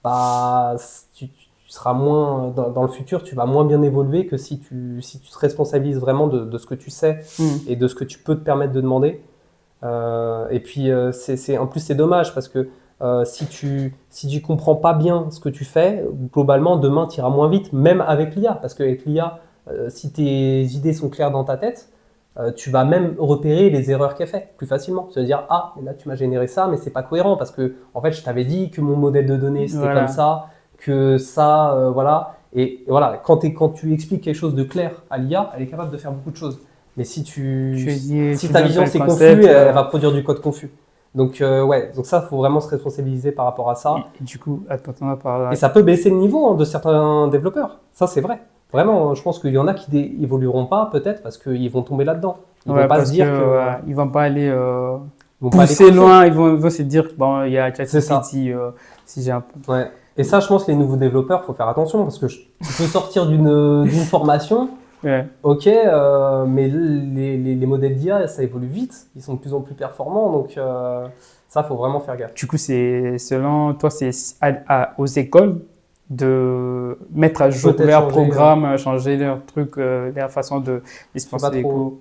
Speaker 1: bah, tu seras moins, dans le futur, tu vas moins bien évoluer que si tu te responsabilises vraiment de ce que tu sais et de ce que tu peux te permettre de demander. Et puis, en plus, c'est dommage parce que si tu comprends pas bien ce que tu fais, globalement, demain, tu iras moins vite, même avec l'IA. Parce qu'avec l'IA, si tes idées sont claires dans ta tête, tu vas même repérer les erreurs qu'elle fait plus facilement. Tu vas dire, ah, là, tu m'as généré ça, mais c'est pas cohérent parce que, en fait, je t'avais dit que mon modèle de données, c'était comme ça, que ça, voilà. Et voilà, quand tu expliques quelque chose de clair à l'IA, elle est capable de faire beaucoup de choses. Mais si ta vision c'est confus, elle va produire du code confus. Donc ouais, donc ça, faut vraiment se responsabiliser par rapport à ça.
Speaker 2: Et du coup, attends, par là.
Speaker 1: Et ça peut baisser le niveau de certains développeurs. Ça, c'est vrai. Vraiment, je pense qu'il y en a qui évolueront pas, peut-être, parce qu'ils vont tomber là-dedans. Ils vont pas se dire
Speaker 2: ils vont pas aller pousser loin. Ils vont se dire bon, il y a ChatGPT si j'ai un peu.
Speaker 1: Ouais. Et ça, je pense que les nouveaux développeurs, faut faire attention parce que tu peux sortir d'une formation.
Speaker 2: Ouais.
Speaker 1: Ok, mais les modèles d'IA, ça évolue vite. Ils sont de plus en plus performants, donc ça, faut vraiment faire gaffe.
Speaker 2: Du coup, selon toi, c'est aux écoles de mettre à jour leur programme, changer leur truc, leur façon de dispenser des cours.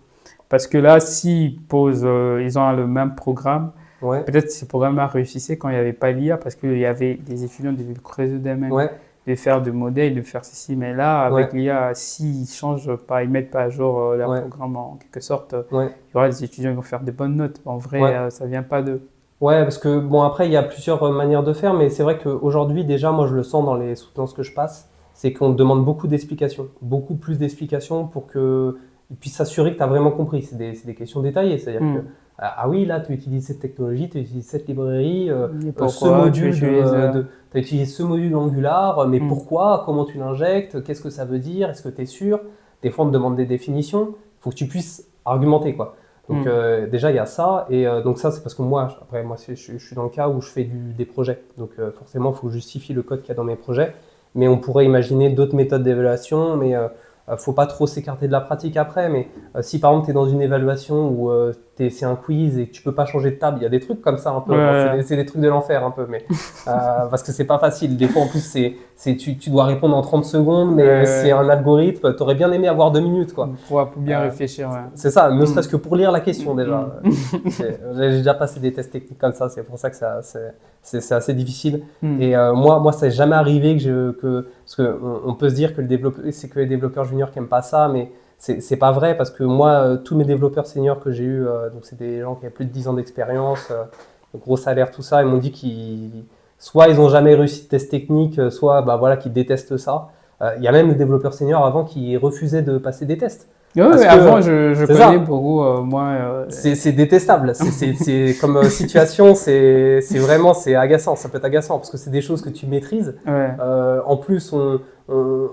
Speaker 2: Parce que là, s'ils ils ont le même programme, peut-être ce programme-là réussissait quand il n'y avait pas l'IA parce qu'il y avait des étudiants qui devaient creuser d'eux-mêmes. De faire des modèles, de faire ceci. Mais là, avec l'IA, s'ils ne changent pas, ils ne mettent pas à jour leur programme en quelque sorte, il y aura des étudiants qui vont faire des bonnes notes. En vrai, ça ne vient pas d'eux.
Speaker 1: Ouais, parce que bon, après, il y a plusieurs manières de faire, mais c'est vrai qu'aujourd'hui, déjà, moi, je le sens dans les soutenances que je passe, c'est qu'on te demande beaucoup d'explications, beaucoup plus d'explications pour qu'ils puissent s'assurer que tu as vraiment compris. C'est des questions détaillées, c'est-à-dire que ah oui, là, tu utilises cette technologie, tu utilises cette librairie, ce module tu as utilisé ce module Angular, mais pourquoi, comment tu l'injectes, qu'est-ce que ça veut dire, est-ce que tu es sûr? Des fois, on te demande des définitions, il faut que tu puisses argumenter, quoi. Donc déjà, il y a ça, et donc ça, c'est parce que moi, je suis dans le cas où je fais des projets, donc forcément, il faut justifier le code qu'il y a dans mes projets, mais on pourrait imaginer d'autres méthodes d'évaluation, mais faut pas trop s'écarter de la pratique après, mais si par exemple tu es dans une évaluation où c'est un quiz et que tu peux pas changer de table, il y a des trucs comme ça un peu, c'est des trucs de l'enfer un peu, mais parce que c'est pas facile. Des fois en plus tu dois répondre en 30 secondes, mais c'est un algorithme, tu aurais bien aimé avoir 2 minutes quoi.
Speaker 2: Pour bien réfléchir.
Speaker 1: C'est ça, ne serait-ce que pour lire la question déjà. J'ai déjà passé des tests techniques comme ça, c'est pour ça que c'est assez difficile. Et moi ça n'est jamais arrivé parce qu'on peut se dire que c'est que les développeurs juniors qui n'aiment pas ça, mais c'est pas vrai parce que moi, tous mes développeurs seniors que j'ai eu, donc c'est des gens qui avaient plus de 10 ans d'expérience, gros salaire, tout ça, ils m'ont dit soit ils n'ont jamais réussi de test technique, soit qu'ils détestent ça. Il y a même des développeurs seniors avant qui refusaient de passer des tests.
Speaker 2: Oui,
Speaker 1: Parce que
Speaker 2: avant, je
Speaker 1: c'est ça.
Speaker 2: connais beaucoup,
Speaker 1: C'est détestable. C'est comme situation, c'est vraiment c'est agaçant. Ça peut être agaçant parce que c'est des choses que tu maîtrises.
Speaker 2: ouais,
Speaker 1: En plus, on, on-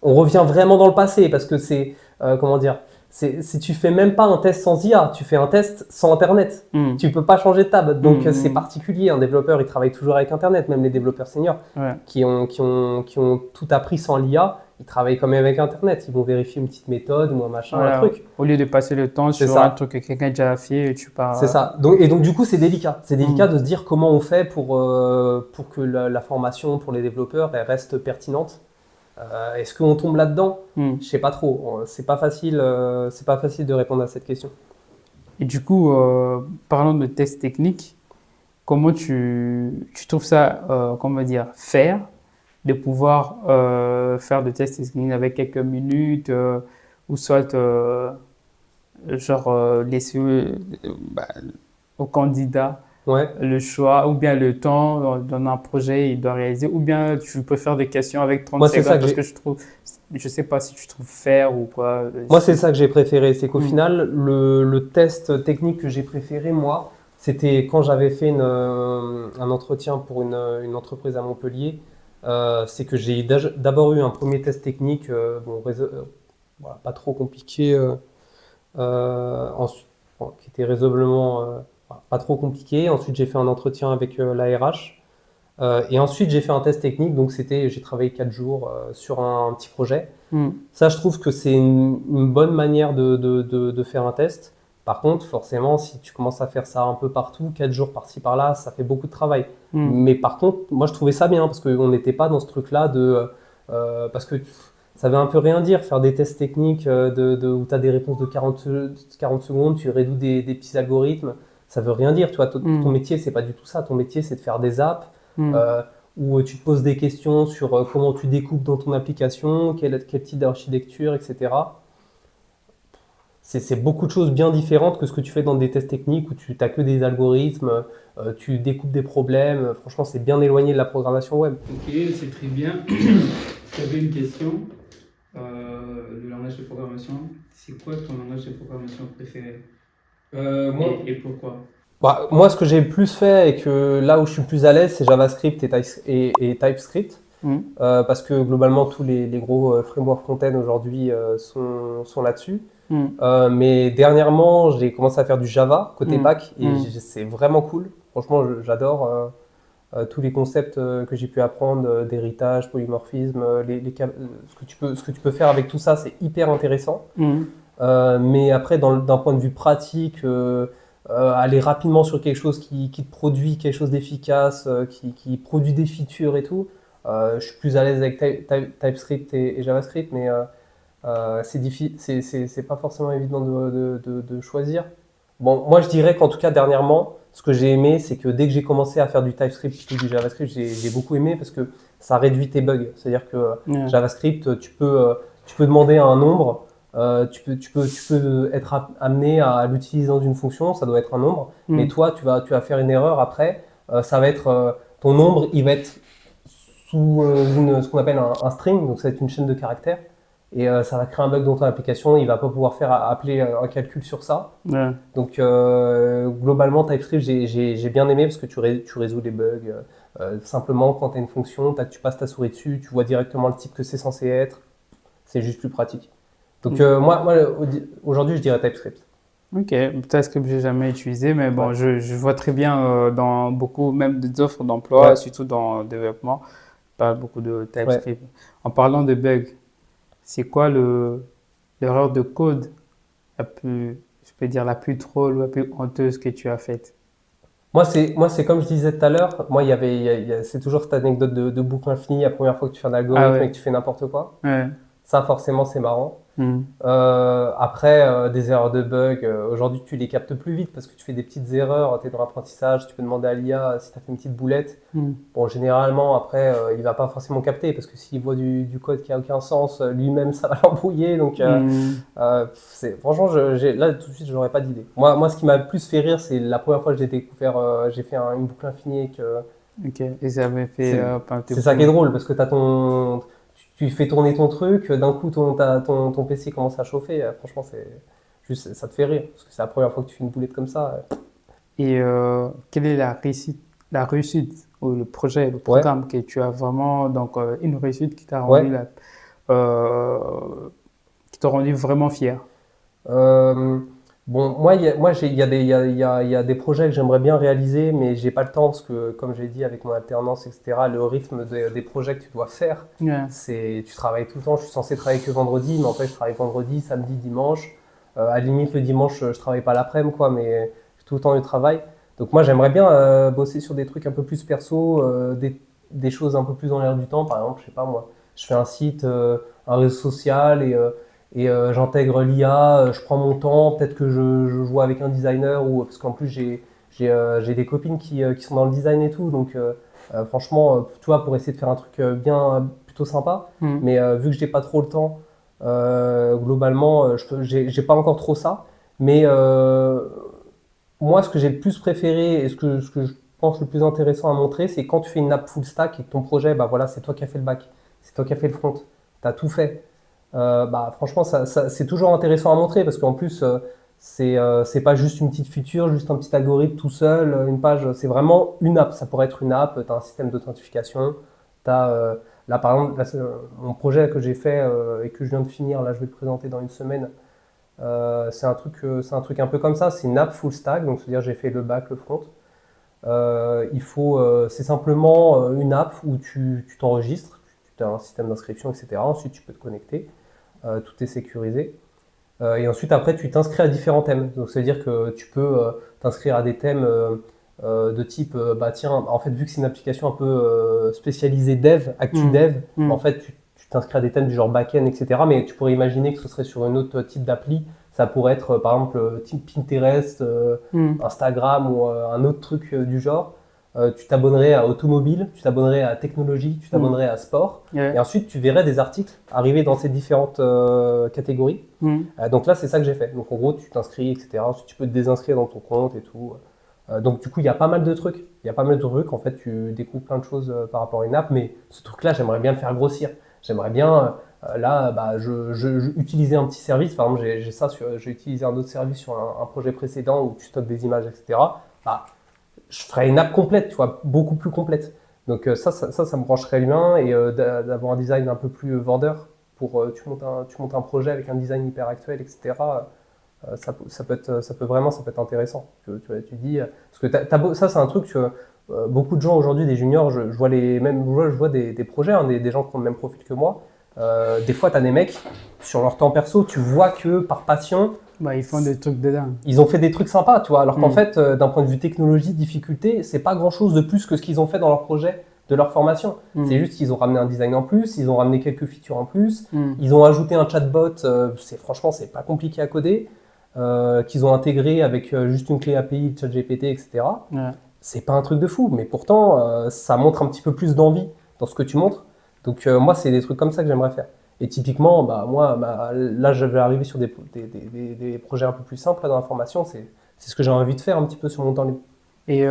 Speaker 1: on revient vraiment dans le passé parce que c'est comment dire. Si tu fais même pas un test sans IA, tu fais un test sans Internet.
Speaker 2: hmm,
Speaker 1: Tu peux pas changer de tab. Donc c'est
Speaker 2: hmm,
Speaker 1: particulier. Un développeur, il travaille toujours avec Internet. Même les développeurs seniors
Speaker 2: ouais,
Speaker 1: qui ont tout appris sans l'IA, ils travaillent quand même avec Internet. Ils vont vérifier une petite méthode ou un machin, un
Speaker 2: voilà.
Speaker 1: truc.
Speaker 2: Au lieu de passer le temps
Speaker 1: C'est
Speaker 2: sur un
Speaker 1: ça.
Speaker 2: truc que quelqu'un a déjà fait, tu
Speaker 1: C'est
Speaker 2: pars.
Speaker 1: ça. Donc du coup, c'est délicat. C'est délicat
Speaker 2: Hmm,
Speaker 1: de se dire comment on fait pour que la formation pour les développeurs elle reste pertinente. Est-ce qu'on tombe là-dedans?
Speaker 2: hmm.
Speaker 1: Je sais pas trop. C'est pas facile de répondre à cette question.
Speaker 2: Et du coup, parlons de tests techniques. Comment tu trouves ça, comment dire, faire de pouvoir faire des tests techniques avec quelques minutes ou soit genre laisser bah, au candidat
Speaker 1: Ouais.
Speaker 2: le choix ou bien le temps dans un projet il doit réaliser ou bien tu peux faire des questions avec 30
Speaker 1: Moi, c'est ça
Speaker 2: secondes
Speaker 1: que
Speaker 2: parce que
Speaker 1: j'ai.
Speaker 2: je trouve, je sais pas si tu trouves faire ou quoi.
Speaker 1: Moi, c'est ça que j'ai préféré. C'est qu'au
Speaker 2: Hmm,
Speaker 1: final, le test technique que j'ai préféré, moi, c'était quand j'avais fait un entretien pour une entreprise à Montpellier. C'est que j'ai d'abord eu un premier test technique, voilà, pas trop compliqué, ensuite, bon, qui était raisonnablement voilà, pas trop compliqué. Ensuite, j'ai fait un entretien avec la RH. Et ensuite, j'ai fait un test technique. Donc, j'ai travaillé 4 jours sur un petit projet.
Speaker 2: hmm,
Speaker 1: Ça, je trouve que c'est une bonne manière de faire un test. Par contre, forcément, si tu commences à faire ça un peu partout, 4 jours par-ci par-là, ça fait beaucoup de travail.
Speaker 2: hmm,
Speaker 1: Mais par contre, moi, je trouvais ça bien parce qu'on n'était pas dans ce truc-là parce que ça veut un peu rien dire, faire des tests techniques où tu as des réponses de 40 secondes, tu résous des petits algorithmes. Ça veut rien dire. Tu vois, ton
Speaker 2: hmm,
Speaker 1: métier, c'est pas du tout ça. Ton métier, c'est de faire des apps.
Speaker 2: hmm.
Speaker 1: euh, où tu te poses des questions sur comment tu découpes dans ton application, quel type d'architecture, etc. C'est beaucoup de choses bien différentes que ce que tu fais dans des tests techniques où tu n'as que des algorithmes, tu découpes des problèmes. Franchement, c'est bien éloigné de la programmation web.
Speaker 2: Ok, c'est très bien. J'avais une question. Le langage de programmation, c'est quoi ton langage de programmation préféré
Speaker 1: Moi,
Speaker 2: et pourquoi?
Speaker 1: moi, ce que j'ai le plus fait et que là où je suis le plus à l'aise, c'est JavaScript et TypeScript.
Speaker 2: Hmm,
Speaker 1: Parce que globalement, tous les gros frameworks front-end aujourd'hui sont là-dessus.
Speaker 2: hmm,
Speaker 1: Mais dernièrement, j'ai commencé à faire du Java côté
Speaker 2: hmm,
Speaker 1: back et
Speaker 2: hmm,
Speaker 1: c'est vraiment cool. Franchement, j'adore tous les concepts que j'ai pu apprendre, d'héritage, polymorphisme, ce que tu peux faire avec tout ça, c'est hyper intéressant.
Speaker 2: hmm,
Speaker 1: Mais après, d'un point de vue pratique, aller rapidement sur quelque chose qui te produit quelque chose d'efficace, qui produit des features et tout, je suis plus à l'aise avec TypeScript et JavaScript, mais c'est pas forcément évident de choisir. Bon, moi je dirais qu'en tout cas dernièrement, ce que j'ai aimé, c'est que dès que j'ai commencé à faire du TypeScript plutôt que du JavaScript, j'ai beaucoup aimé parce que ça réduit tes bugs. C'est-à-dire que
Speaker 2: ouais,
Speaker 1: JavaScript, tu peux demander un nombre, tu peux être amené à l'utiliser dans une fonction, ça doit être un nombre, mais
Speaker 2: hmm,
Speaker 1: toi tu vas faire une erreur après, ça va être ton nombre, il va être sous ce qu'on appelle un string, donc ça va être une chaîne de caractères. Et ça va créer un bug dans ton application, il va pas pouvoir faire appeler un calcul sur ça.
Speaker 2: ouais,
Speaker 1: Donc globalement, TypeScript, j'ai bien aimé parce que tu résous les bugs. Simplement, quand tu as une fonction, tu passes ta souris dessus, tu vois directement le type que c'est censé être. C'est juste plus pratique. Donc
Speaker 2: hmm.
Speaker 1: moi aujourd'hui, je dirais TypeScript.
Speaker 2: Ok, TypeScript, j'ai jamais utilisé, mais bon,
Speaker 1: Ouais.
Speaker 2: je vois très bien dans beaucoup, même des offres d'emploi,
Speaker 1: Ouais.
Speaker 2: surtout dans le développement, on parle beaucoup de
Speaker 1: Ouais.
Speaker 2: TypeScript. En parlant de bugs, c'est quoi l'erreur de code la plus, je peux dire, la plus drôle ou la plus honteuse que tu as faite?
Speaker 1: Moi, c'est comme je disais tout à l'heure. Moi, c'est toujours cette anecdote de boucle infinie la première fois que tu fais un
Speaker 2: Ah
Speaker 1: algorithme et
Speaker 2: ouais,
Speaker 1: que tu fais n'importe quoi.
Speaker 2: ouais,
Speaker 1: Ça, forcément, c'est marrant.
Speaker 2: hmm,
Speaker 1: Après, des erreurs de bug, aujourd'hui tu les captes plus vite parce que tu fais des petites erreurs, tu es dans l'apprentissage, tu peux demander à l'IA si tu as fait une petite boulette.
Speaker 2: hmm,
Speaker 1: Bon, généralement, après, il va pas forcément capter parce que s'il voit du code qui a aucun sens, lui-même ça va l'embrouiller. Donc,
Speaker 2: hmm.
Speaker 1: franchement, là tout de suite, je n'aurais pas d'idée. Moi, ce qui m'a le plus fait rire, c'est la première fois que j'ai découvert, j'ai fait une boucle infinie et que
Speaker 2: Ok, et ça avait fait
Speaker 1: c'est
Speaker 2: pas un petit
Speaker 1: c'est ça qui est
Speaker 2: bout.
Speaker 1: drôle parce que tu fais tourner ton truc, d'un coup ton PC commence à chauffer. Franchement, ça te fait rire parce que c'est la première fois que tu fais une boulette comme ça.
Speaker 2: Et quelle est la réussite ou le projet, le
Speaker 1: Ouais,
Speaker 2: programme que tu as vraiment, donc une réussite qui t'a
Speaker 1: ouais.
Speaker 2: euh, qui t'a rendu vraiment fier?
Speaker 1: Euh, bon, il y a des projets que j'aimerais bien réaliser, mais j'ai pas le temps parce que, comme j'ai dit, avec mon alternance, etc., le rythme des projets que tu dois faire,
Speaker 2: Ouais.
Speaker 1: tu travailles tout le temps. Je suis censé travailler que vendredi, mais en fait, je travaille vendredi, samedi, dimanche. À la limite, le dimanche, je travaille pas l'après-midi, quoi, mais j'ai tout le temps du travail. Donc, moi, j'aimerais bien bosser sur des trucs un peu plus perso, des choses un peu plus dans l'air du temps. Par exemple, je sais pas moi, je fais un site, un réseau social et j'intègre l'IA, je prends mon temps, peut-être que je vois avec un designer, parce qu'en plus j'ai des copines qui sont dans le design et tout, donc franchement, tu vois, pour essayer de faire un truc bien, plutôt sympa,
Speaker 2: Mhm.
Speaker 1: mais vu que j'ai pas trop le temps, globalement, j'ai pas encore trop ça, mais moi, ce que j'ai le plus préféré et ce que je pense le plus intéressant à montrer, c'est quand tu fais une app full stack et que ton projet, bah voilà, c'est toi qui as fait le back, c'est toi qui as fait le front, tu as tout fait. Bah, franchement, c'est toujours intéressant à montrer parce qu'en plus, c'est pas juste une petite feature, juste un petit algorithme tout seul, une page, c'est vraiment une app. Ça pourrait être une app, tu as un système d'authentification. Là, par exemple, là, mon projet que j'ai fait et que je viens de finir, là, je vais le présenter dans une semaine. C'est un truc un peu comme ça. C'est une app full stack, donc c'est-à-dire j'ai fait le back, le front. C'est simplement une app où tu t'enregistres, tu as un système d'inscription, etc. Ensuite, tu peux te connecter. Tout est sécurisé. Et ensuite, après, tu t'inscris à différents thèmes. Donc, ça veut dire que tu peux t'inscrire à des thèmes de type, bah tiens, en fait, vu que c'est une application un peu spécialisée dev, actu
Speaker 2: Mhm.
Speaker 1: dev, en
Speaker 2: Mhm.
Speaker 1: fait, tu t'inscris à des thèmes du genre back-end, etc. Mais tu pourrais imaginer que ce serait sur un autre type d'appli. Ça pourrait être, par exemple, type Pinterest,
Speaker 2: Mhm.
Speaker 1: Instagram ou un autre truc du genre. Tu t'abonnerais à automobile, tu t'abonnerais à technologie, tu
Speaker 2: Mhm.
Speaker 1: t'abonnerais à sport. Et
Speaker 2: Ouais.
Speaker 1: ensuite, tu verrais des articles arriver dans ces différentes catégories.
Speaker 2: Mhm.
Speaker 1: Donc là, c'est ça que j'ai fait. Donc en gros, tu t'inscris, etc. Ensuite, tu peux te désinscrire dans ton compte et tout. Donc du coup, il y a pas mal de trucs. Il y a pas mal de trucs. En fait, tu découvres plein de choses par rapport à une app. Mais ce truc-là, j'aimerais bien le faire grossir. J'aimerais bien, là, bah, je utilisais un petit service. Par exemple, j'ai utilisé un autre service sur un projet précédent où tu stockes des images, etc. Bah, je ferais une app complète, tu vois, beaucoup plus complète. Donc ça me brancherait bien et d'avoir un design un peu plus vendeur pour tu montes un projet avec un design hyper actuel, etc. Ça peut être intéressant. Tu dis parce que ça c'est un truc que beaucoup de gens aujourd'hui, des juniors, je vois je vois des projets, hein, des gens qui ont le même profil que moi. Des fois, tu as des mecs sur leur temps perso, tu vois que par passion,
Speaker 2: Bah, ils font des trucs de dingue.
Speaker 1: ils ont fait des trucs sympas, tu vois. Alors qu'en
Speaker 2: Mhm.
Speaker 1: fait, d'un point de vue technologie, difficulté, c'est pas grand chose de plus que ce qu'ils ont fait dans leur projet de leur formation. C'est
Speaker 2: Mhm.
Speaker 1: juste qu'ils ont ramené un design en plus, ils ont ramené quelques features en plus,
Speaker 2: Mhm.
Speaker 1: ils ont ajouté un chatbot, franchement, c'est pas compliqué à coder, qu'ils ont intégré avec juste une clé API de ChatGPT, etc.
Speaker 2: Ouais.
Speaker 1: C'est pas un truc de fou, mais pourtant, ça montre un petit peu plus d'envie dans ce que tu montres. Donc, moi, c'est des trucs comme ça que j'aimerais faire. Et typiquement, bah, moi, là, je vais arriver sur des projets un peu plus simples là, dans la formation. C'est ce que j'ai envie de faire un petit peu sur mon temps libre.
Speaker 2: Et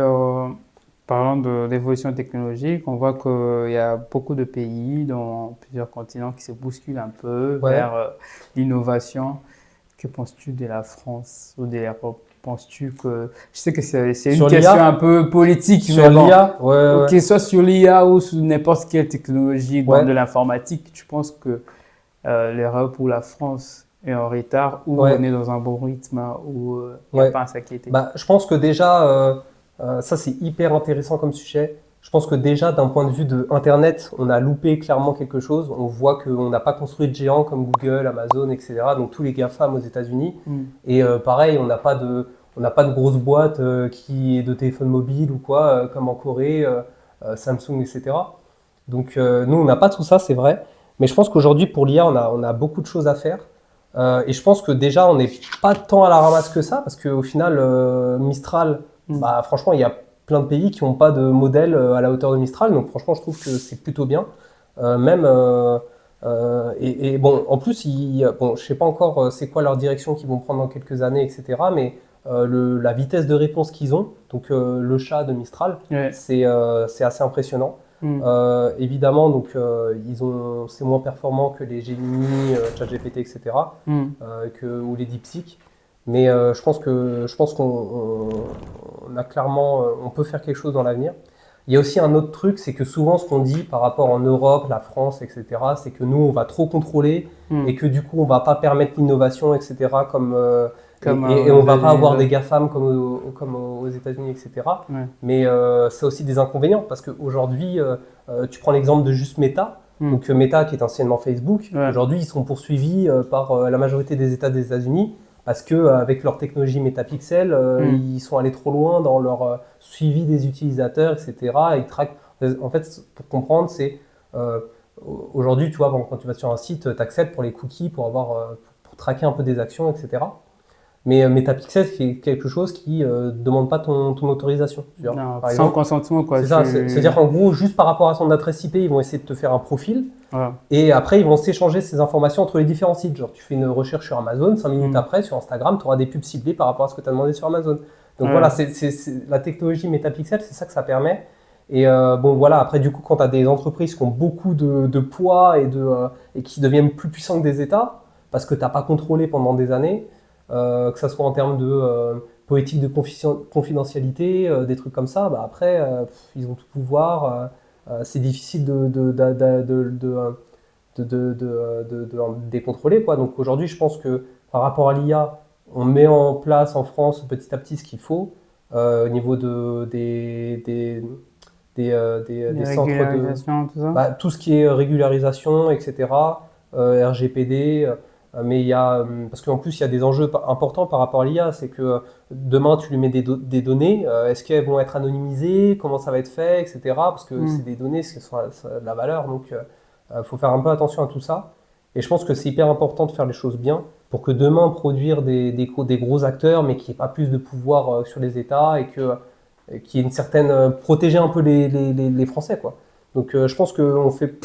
Speaker 2: parlant de l'évolution technologique, on voit qu'il y a beaucoup de pays dans plusieurs continents qui se bousculent un peu
Speaker 1: Ouais.
Speaker 2: vers l'innovation. Que penses-tu de la France ou de l'Europe? Penses-tu que... Je sais que c'est une
Speaker 1: Sur
Speaker 2: question un
Speaker 1: l'IA,
Speaker 2: peu politique, mais
Speaker 1: sur
Speaker 2: bon,
Speaker 1: l'IA, ouais,
Speaker 2: que ce soit sur l'IA ou sur n'importe quelle technologie dans
Speaker 1: ouais,
Speaker 2: de l'informatique, tu penses que l'Europe ou la France est en retard ou on
Speaker 1: ouais,
Speaker 2: est dans un bon rythme où il n'y a
Speaker 1: ouais.
Speaker 2: pas à s'inquiéter?
Speaker 1: Bah, je pense que déjà, ça c'est hyper intéressant comme sujet. Je pense que déjà, d'un point de vue de Internet, on a loupé clairement quelque chose. On voit qu'on n'a pas construit de géants comme Google, Amazon, etc. Donc tous les GAFAM aux États-Unis.
Speaker 2: Mm.
Speaker 1: Et pareil, on n'a pas de grosse boîte qui est de téléphone mobile ou quoi, comme en Corée, Samsung, etc. Donc nous, on n'a pas tout ça, c'est vrai. Mais je pense qu'aujourd'hui, pour l'IA, on a beaucoup de choses à faire. Et je pense que déjà, on n'est pas tant à la ramasse que ça, parce qu'au final, Mistral,
Speaker 2: Mm.
Speaker 1: bah, franchement, il y a plein de pays qui n'ont pas de modèle à la hauteur de Mistral. Donc franchement, je trouve que c'est plutôt bien. Même et bon, en plus, bon, je sais pas encore c'est quoi leur direction qu'ils vont prendre dans quelques années, etc. Mais la vitesse de réponse qu'ils ont, donc le chat de Mistral,
Speaker 2: Ouais.
Speaker 1: c'est assez impressionnant. Évidemment, donc c'est moins performant que les Gemini, ChatGPT, etc. Ou les DeepSeek. Mais je pense qu'on a clairement, on peut faire quelque chose dans l'avenir. Il y a aussi un autre truc, c'est que souvent ce qu'on dit par rapport en Europe, la France, etc., c'est que nous on va trop contrôler et que du coup on va pas permettre l'innovation, etc. Et on va pas avoir des GAFAM comme aux États-Unis, etc.
Speaker 2: Ouais.
Speaker 1: Mais c'est aussi des inconvénients parce qu'aujourd'hui, tu prends l'exemple de juste Meta. Donc Meta qui est anciennement Facebook, aujourd'hui ils sont poursuivis par la majorité des États des États-Unis parce qu'avec leur technologie métapixel, ils sont allés trop loin dans leur suivi des utilisateurs, etc. Ils traquent. En fait, pour comprendre, c'est aujourd'hui, tu vois, quand tu vas sur un site, tu acceptes pour les cookies, pour traquer un peu des actions, etc. Mais Metapixel, c'est quelque chose qui ne demande pas ton autorisation.
Speaker 2: Non,
Speaker 1: par
Speaker 2: sans
Speaker 1: exemple,
Speaker 2: consentement, quoi.
Speaker 1: C'est ça, c'est-à-dire qu'en gros, juste par rapport à son adresse IP, ils vont essayer de te faire un profil.
Speaker 2: Voilà.
Speaker 1: Et après, ils vont s'échanger ces informations entre les différents sites. Genre, tu fais une recherche sur Amazon, 5 minutes après, sur Instagram, tu auras des pubs ciblées par rapport à ce que tu as demandé sur Amazon. Donc voilà, c'est la technologie Metapixel, c'est ça que ça permet. Et bon, voilà, après, du coup, quand tu as des entreprises qui ont beaucoup de poids et qui deviennent plus puissants que des États, parce que tu n'as pas contrôlé pendant des années, que ce soit en termes de politique de confidentialité, des trucs comme ça, bah après, ils ont tout pouvoir. C'est difficile de décontrôler, quoi. Donc aujourd'hui, je pense que par rapport à l'IA, on met en place en France petit à petit ce qu'il faut au niveau des centres
Speaker 2: tout ça.
Speaker 1: Tout ce qui est régularisation, etc., RGPD. Mais il y a, parce qu'en plus, il y a des enjeux importants par rapport à l'IA. C'est que demain, tu lui mets des données. Est-ce qu'elles vont être anonymisées? Comment ça va être fait, etc. Parce que c'est des données, ça a de la valeur. Donc, il faut faire un peu attention à tout ça. Et je pense que c'est hyper important de faire les choses bien pour que demain, produire des gros acteurs, mais qu'il n'y ait pas plus de pouvoir sur les États et qu'il y ait une certaine. Protéger un peu les Français, quoi. Donc, je pense qu'on fait.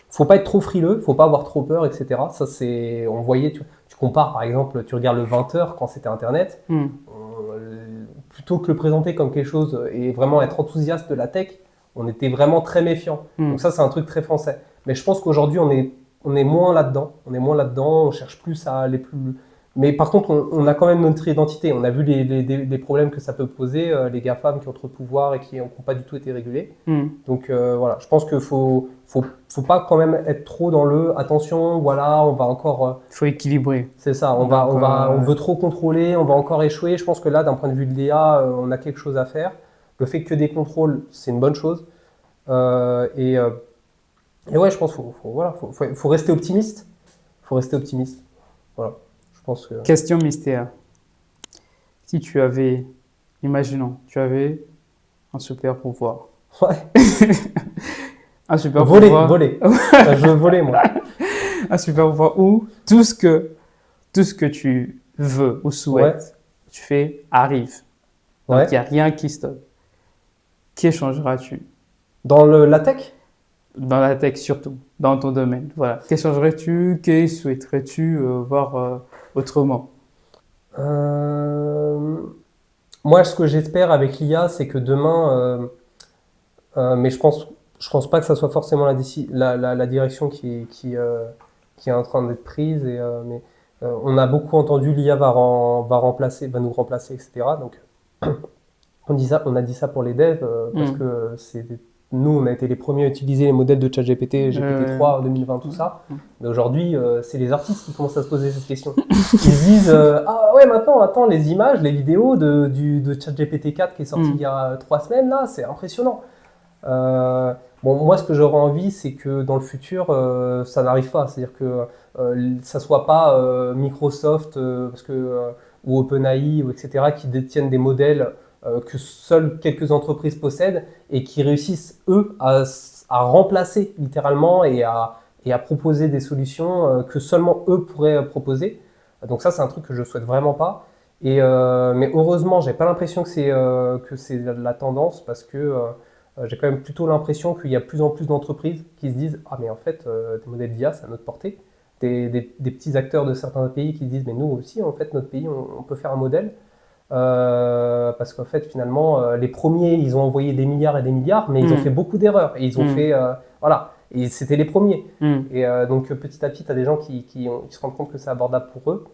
Speaker 1: Faut pas être trop frileux, faut pas avoir trop peur, etc. Ça, c'est, on voyait, tu compares par exemple, tu regardes le 20h quand c'était Internet, plutôt que le présenter comme quelque chose et vraiment être enthousiaste de la tech, on était vraiment très méfiant. Donc ça, c'est un truc très français. Mais je pense qu'aujourd'hui, on est moins là-dedans. On cherche plus à aller plus. Mais par contre, on a quand même notre identité. On a vu les problèmes que ça peut poser, les GAFAM qui ont trop de pouvoir et qui n'ont pas du tout été régulés. Donc voilà, je pense qu'il faut pas quand même être trop dans attention, voilà, on va encore.
Speaker 2: Il faut équilibrer.
Speaker 1: C'est ça, on veut trop contrôler, on va encore échouer. Je pense que là, d'un point de vue de l'IA, on a quelque chose à faire. Le fait que des contrôles, c'est une bonne chose. Et ouais, je pense qu'il faut rester optimiste. Voilà.
Speaker 2: Question mystère. Si tu avais, imaginons, tu avais un super pouvoir.
Speaker 1: Ouais.
Speaker 2: Un super pouvoir.
Speaker 1: Voler. Je veux voler, moi.
Speaker 2: Un super pouvoir où tout ce que tu veux ou souhaites, tu fais, arrive. Donc, il n'y a rien qui stoppe. Qu'échangeras-tu?
Speaker 1: Dans la tech?
Speaker 2: Dans la tech surtout, dans ton domaine. Voilà. Qu'échangerais-tu? Que souhaiterais-tu voir autrement?
Speaker 1: Moi, ce que j'espère avec l'IA, c'est que demain, mais je pense pas que ça soit forcément la direction qui est en train d'être prise. Mais on a beaucoup entendu l'IA va nous remplacer, etc. Donc, on a dit ça pour les devs parce que nous, on a été les premiers à utiliser les modèles de ChatGPT, GPT-3 en 2020, tout ça. Mais aujourd'hui, c'est les artistes qui commencent à se poser cette question. Ils se disent ah ouais, maintenant, attends, les images, les vidéos de ChatGPT 4 qui est sorti il y a 3 semaines, là, c'est impressionnant. Moi, ce que j'aurais envie, c'est que dans le futur, ça n'arrive pas. C'est-à-dire que ça soit pas Microsoft ou OpenAI, etc., qui détiennent des modèles que seules quelques entreprises possèdent et qui réussissent, eux, à remplacer littéralement et à proposer des solutions que seulement eux pourraient proposer. Donc ça, c'est un truc que je souhaite vraiment pas. Mais heureusement, j'ai pas l'impression que c'est la tendance parce que j'ai quand même plutôt l'impression qu'il y a de plus en plus d'entreprises qui se disent « Ah mais en fait, des modèles d'IA, c'est à notre portée ». Des petits acteurs de certains pays qui se disent « Mais nous aussi, en fait, notre pays, on peut faire un modèle ». Parce qu'en fait, finalement, les premiers, ils ont envoyé des milliards et des milliards, mais ils ont fait beaucoup d'erreurs. Et ils ont fait, voilà, et c'était les premiers. Et donc, petit à petit, tu as des gens qui se rendent compte que c'est abordable pour eux.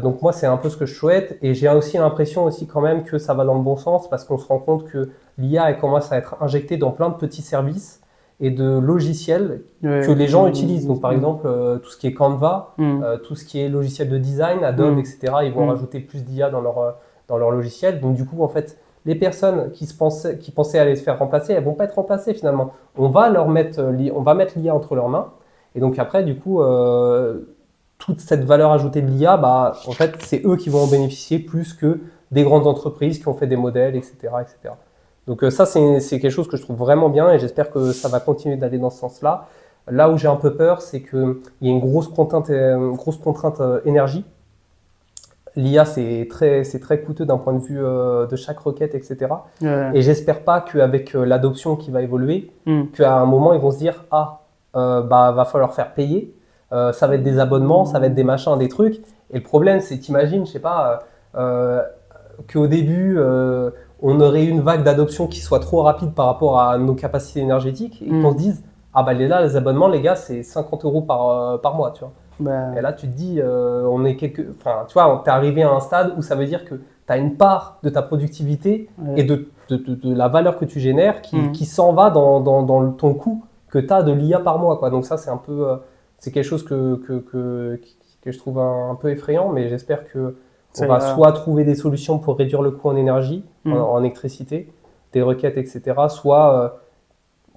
Speaker 1: Donc moi, c'est un peu ce que je souhaite. Et j'ai aussi l'impression aussi quand même que ça va dans le bon sens parce qu'on se rend compte que l'IA, elle commence à être injectée dans plein de petits services et de logiciels que les gens utilisent. Donc par exemple, tout ce qui est Canva, tout ce qui est logiciel de design, Adobe, etc., ils vont rajouter plus d'IA dans leur logiciel. Donc du coup, en fait, les personnes qui pensaient aller se faire remplacer, elles vont pas être remplacées finalement. On va mettre l'IA entre leurs mains. Et donc après, du coup, toute cette valeur ajoutée de l'IA, bah, en fait, c'est eux qui vont en bénéficier plus que des grandes entreprises qui ont fait des modèles, etc., etc. Donc ça, c'est quelque chose que je trouve vraiment bien et j'espère que ça va continuer d'aller dans ce sens-là. Là où j'ai un peu peur, c'est qu'il y a une grosse contrainte énergie. L'IA, c'est très coûteux d'un point de vue de chaque requête, etc. Et j'espère pas qu'avec l'adoption qui va évoluer, qu'à un moment, ils vont se dire « Ah, bah, va falloir faire payer. Ça va être des abonnements, ça va être des machins, des trucs. » Et le problème, c'est, t'imagines, je sais pas, qu'au début, on aurait une vague d'adoption qui soit trop rapide par rapport à nos capacités énergétiques et qu'on se dise « Ah bah là, les abonnements, les gars, c'est 50 € par mois, tu vois. » Et là, tu te dis, enfin, tu vois, t'es arrivé à un stade où ça veut dire que tu as une part de ta productivité et de la valeur que tu génères qui s'en va dans ton coût que tu as de l'IA par mois, quoi. Donc ça, c'est un peu, c'est quelque chose que je trouve un peu effrayant, mais j'espère que on va soit trouver des solutions pour réduire le coût en énergie, en électricité, des requêtes, etc. Soit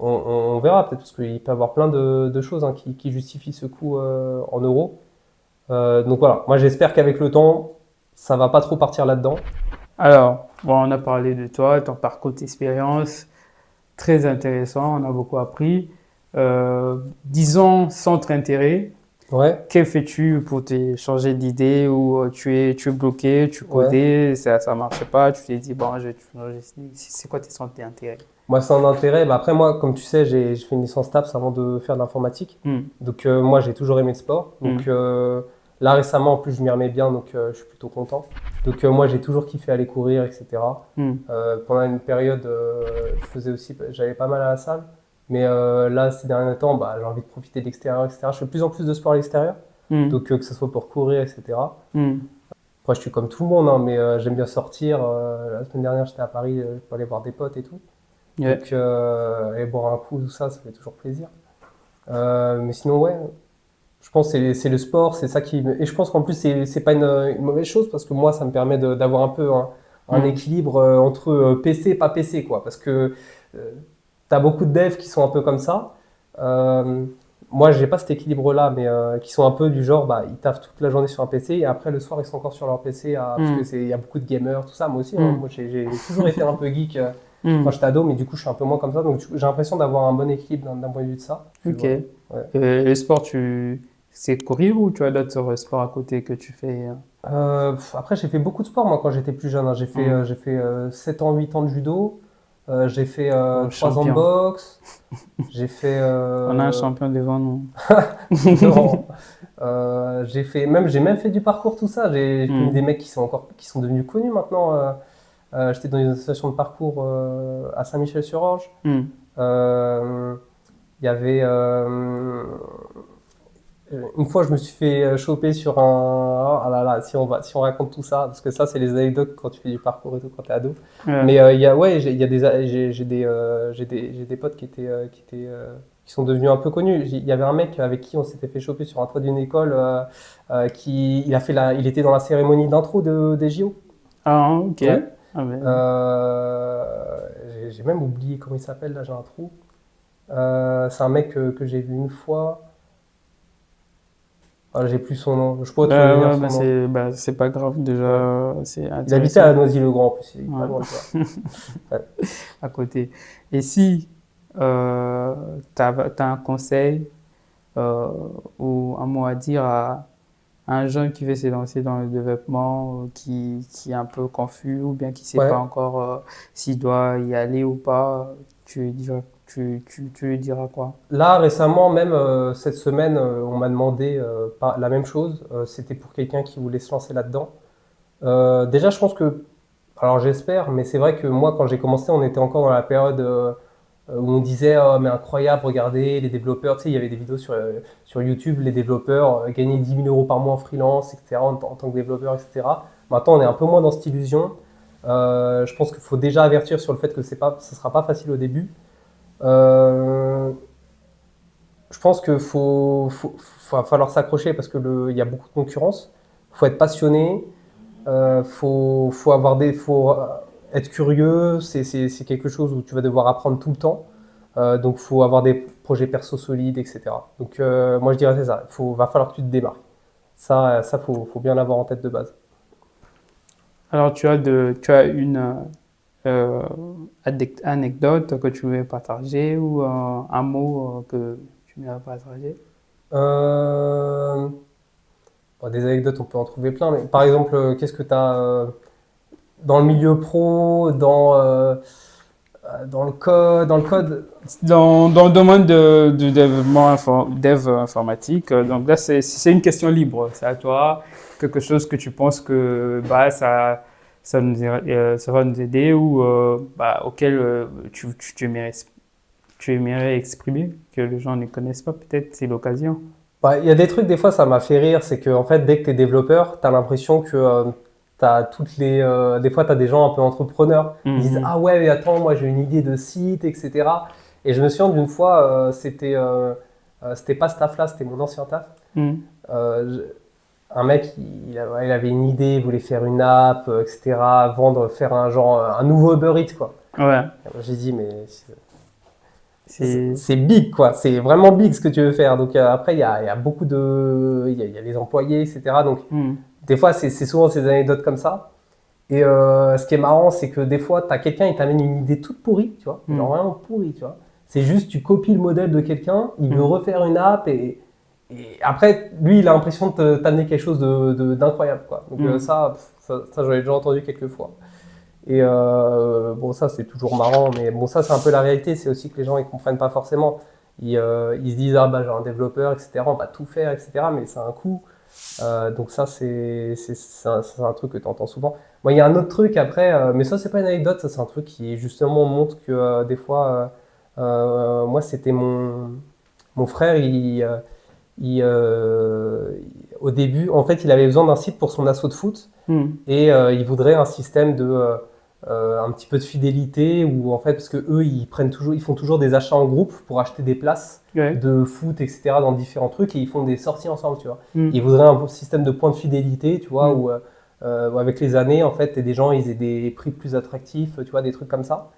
Speaker 1: on verra peut-être, parce qu'il peut y avoir plein de choses qui justifient ce coût en euros. Donc voilà, moi j'espère qu'avec le temps, ça va pas trop partir là-dedans.
Speaker 2: Alors, bon, on a parlé de toi, ton parcours d'expérience, très intéressant, on a beaucoup appris. Disons, centre intérêt.
Speaker 1: Ouais.
Speaker 2: Que fais-tu pour te changer d'idée ou tu es bloqué, tu codais, ça ne marche pas, tu t'es dit, bon, c'est quoi tes centres d'intérêt?
Speaker 1: Moi, c'est un intérêt. Bah, après, moi, comme tu sais, j'ai fait une licence TAPS avant de faire de l'informatique. Donc, moi, j'ai toujours aimé le sport. Donc, là, récemment, en plus, je m'y remets bien, donc je suis plutôt content. Donc, moi, j'ai toujours kiffé aller courir, etc. Pendant une période, j'allais pas mal à la salle. Mais là, ces derniers temps, bah, j'ai envie de profiter de l'extérieur, etc. Je fais de plus en plus de sport à l'extérieur. Donc, que ce soit pour courir, etc. Après, je suis comme tout le monde, hein, mais j'aime bien sortir. La semaine dernière, j'étais à Paris pour aller voir des potes et tout. Donc, aller boire un coup, tout ça, ça fait toujours plaisir. Mais sinon, ouais, je pense que c'est le sport, c'est ça qui. Et je pense qu'en plus, c'est pas une mauvaise chose parce que moi, ça me permet d'avoir un peu un équilibre entre PC et pas PC, quoi. Parce que t'as beaucoup de devs qui sont un peu comme ça. Moi, j'ai pas cet équilibre-là, mais qui sont un peu du genre, bah, ils taffent toute la journée sur un PC et après le soir, ils sont encore sur leur PC parce que il y a beaucoup de gamers, tout ça. Moi aussi, hein, moi, j'ai toujours été un peu geek. Quand j'étais ado, mais du coup, je suis un peu moins comme ça. Donc, j'ai l'impression d'avoir un bon équilibre d'un point de vue de ça.
Speaker 2: Ok. Ouais. Et le sport, c'est courir ou tu as d'autres sports à côté que tu fais?
Speaker 1: Après, j'ai fait beaucoup de sport, moi, quand j'étais plus jeune. Hein. J'ai fait 7 ans, 8 ans de judo. J'ai fait 3 ans de boxe. J'ai fait...
Speaker 2: On a un champion devant nous.
Speaker 1: Non. J'ai même fait du parcours, tout ça. J'ai connu des mecs qui sont devenus connus maintenant. J'étais dans une association de parcours à Saint-Michel-sur-Orge. Il y avait une fois, je me suis fait choper sur un. Ah là là, si on raconte tout ça, parce que ça, c'est les anecdotes quand tu fais du parcours et tout, quand t'es ado. Mais j'ai des potes qui sont devenus un peu connus. Il y avait un mec avec qui on s'était fait choper sur un toit d'une école, il était dans la cérémonie d'intro des JO.
Speaker 2: Ah, ok.
Speaker 1: Ouais. J'ai même oublié comment il s'appelle, là j'ai un trou. C'est un mec que j'ai vu une fois. J'ai plus son nom. Je pourrais te revenir son nom.
Speaker 2: C'est pas grave déjà.
Speaker 1: Il habitait à Noisy-le-Grand en plus. Il est pas loin,
Speaker 2: à côté. Et si t'as un conseil ou un mot à dire à un jeune qui veut se lancer dans le développement, qui est un peu confus ou bien qui ne sait pas encore s'il doit y aller ou pas, tu lui diras quoi?
Speaker 1: Là, récemment, même cette semaine, on m'a demandé la même chose. C'était pour quelqu'un qui voulait se lancer là-dedans. Déjà, je pense que Alors j'espère, mais c'est vrai que moi, quand j'ai commencé, on était encore dans la période où on disait oh, mais incroyable, regardez, les développeurs, tu sais, il y avait des vidéos sur YouTube, les développeurs gagnaient 10 000 euros par mois en freelance, etc., en tant que développeur, etc. Maintenant, on est un peu moins dans cette illusion. Je pense qu'il faut déjà avertir sur le fait que ce ne sera pas facile au début. Euh, je pense qu'il va falloir s'accrocher parce qu'il y a beaucoup de concurrence. Il faut être passionné. Faut être curieux, c'est quelque chose où tu vas devoir apprendre tout le temps. Donc, il faut avoir des projets perso solides, etc. Donc, moi, je dirais c'est ça. Va falloir que tu te démarques. Ça faut bien l'avoir en tête de base.
Speaker 2: Alors, tu as une euh, anecdote que tu veux partager ou un mot que tu veux partager?
Speaker 1: Euh, bon, des anecdotes, on peut en trouver plein. Mais par exemple, qu'est-ce que tu as dans le milieu pro, dans le code.
Speaker 2: Dans le domaine de développement dev informatique, donc là, c'est une question libre. C'est à toi, quelque chose que tu penses que bah, ça va nous aider ou bah, auquel tu aimerais exprimer, que les gens ne connaissent pas, peut-être c'est l'occasion.
Speaker 1: Bah, il y a des trucs, des fois, ça m'a fait rire. C'est que, en fait, dès que tu es développeur, tu as l'impression que des fois, tu as des gens un peu entrepreneurs. Ils disent
Speaker 2: Mhm.
Speaker 1: ah ouais, mais attends, moi j'ai une idée de site, etc. Et je me souviens d'une fois, c'était pas ce taf-là, c'était mon ancien taf.
Speaker 2: Mhm.
Speaker 1: Euh, un mec, il avait une idée, il voulait faire une app, etc. Faire un nouveau Uber Eats, quoi.
Speaker 2: Ouais,
Speaker 1: J'ai dit, mais
Speaker 2: c'est.
Speaker 1: c'est big, quoi. C'est vraiment big ce que tu veux faire. Donc après, il y a beaucoup de. Il y a les employés, etc. Donc
Speaker 2: Mhm.
Speaker 1: des fois, c'est souvent ces anecdotes comme ça. Et ce qui est marrant, c'est que des fois, tu as quelqu'un, il t'amène une idée toute pourrie, tu vois. Genre
Speaker 2: Mhm.
Speaker 1: vraiment pourrie, tu vois. C'est juste, tu copies le modèle de quelqu'un, il veut
Speaker 2: Mhm.
Speaker 1: refaire une app et après, lui, il a l'impression de t'amener quelque chose d'incroyable, quoi. Donc
Speaker 2: Mhm.
Speaker 1: ça j'en ai déjà entendu quelques fois. Et bon, ça, c'est toujours marrant, mais bon, ça, c'est un peu la réalité. C'est aussi que les gens, ils comprennent pas forcément. Ils se disent, ah bah, j'ai un développeur, etc. On va tout faire, etc. Mais ça a un coût. Donc ça, c'est un truc que tu entends souvent. Moi, il y a un autre truc après, mais ça, c'est pas une anecdote. Ça, c'est un truc qui, justement, montre que des fois, moi, c'était mon frère, au début, en fait, il avait besoin d'un site pour son assaut de foot.
Speaker 2: Mhm.
Speaker 1: Et il voudrait un système un petit peu de fidélité où en fait parce que eux ils font toujours des achats en groupe pour acheter des places
Speaker 2: Ouais.
Speaker 1: de foot etc dans différents trucs et ils font des sorties ensemble tu vois. Et ils
Speaker 2: Mhm.
Speaker 1: voudraient un système de points de fidélité tu vois
Speaker 2: Mhm.
Speaker 1: où avec les années en fait des gens ils aient des prix plus attractifs tu vois des trucs comme ça.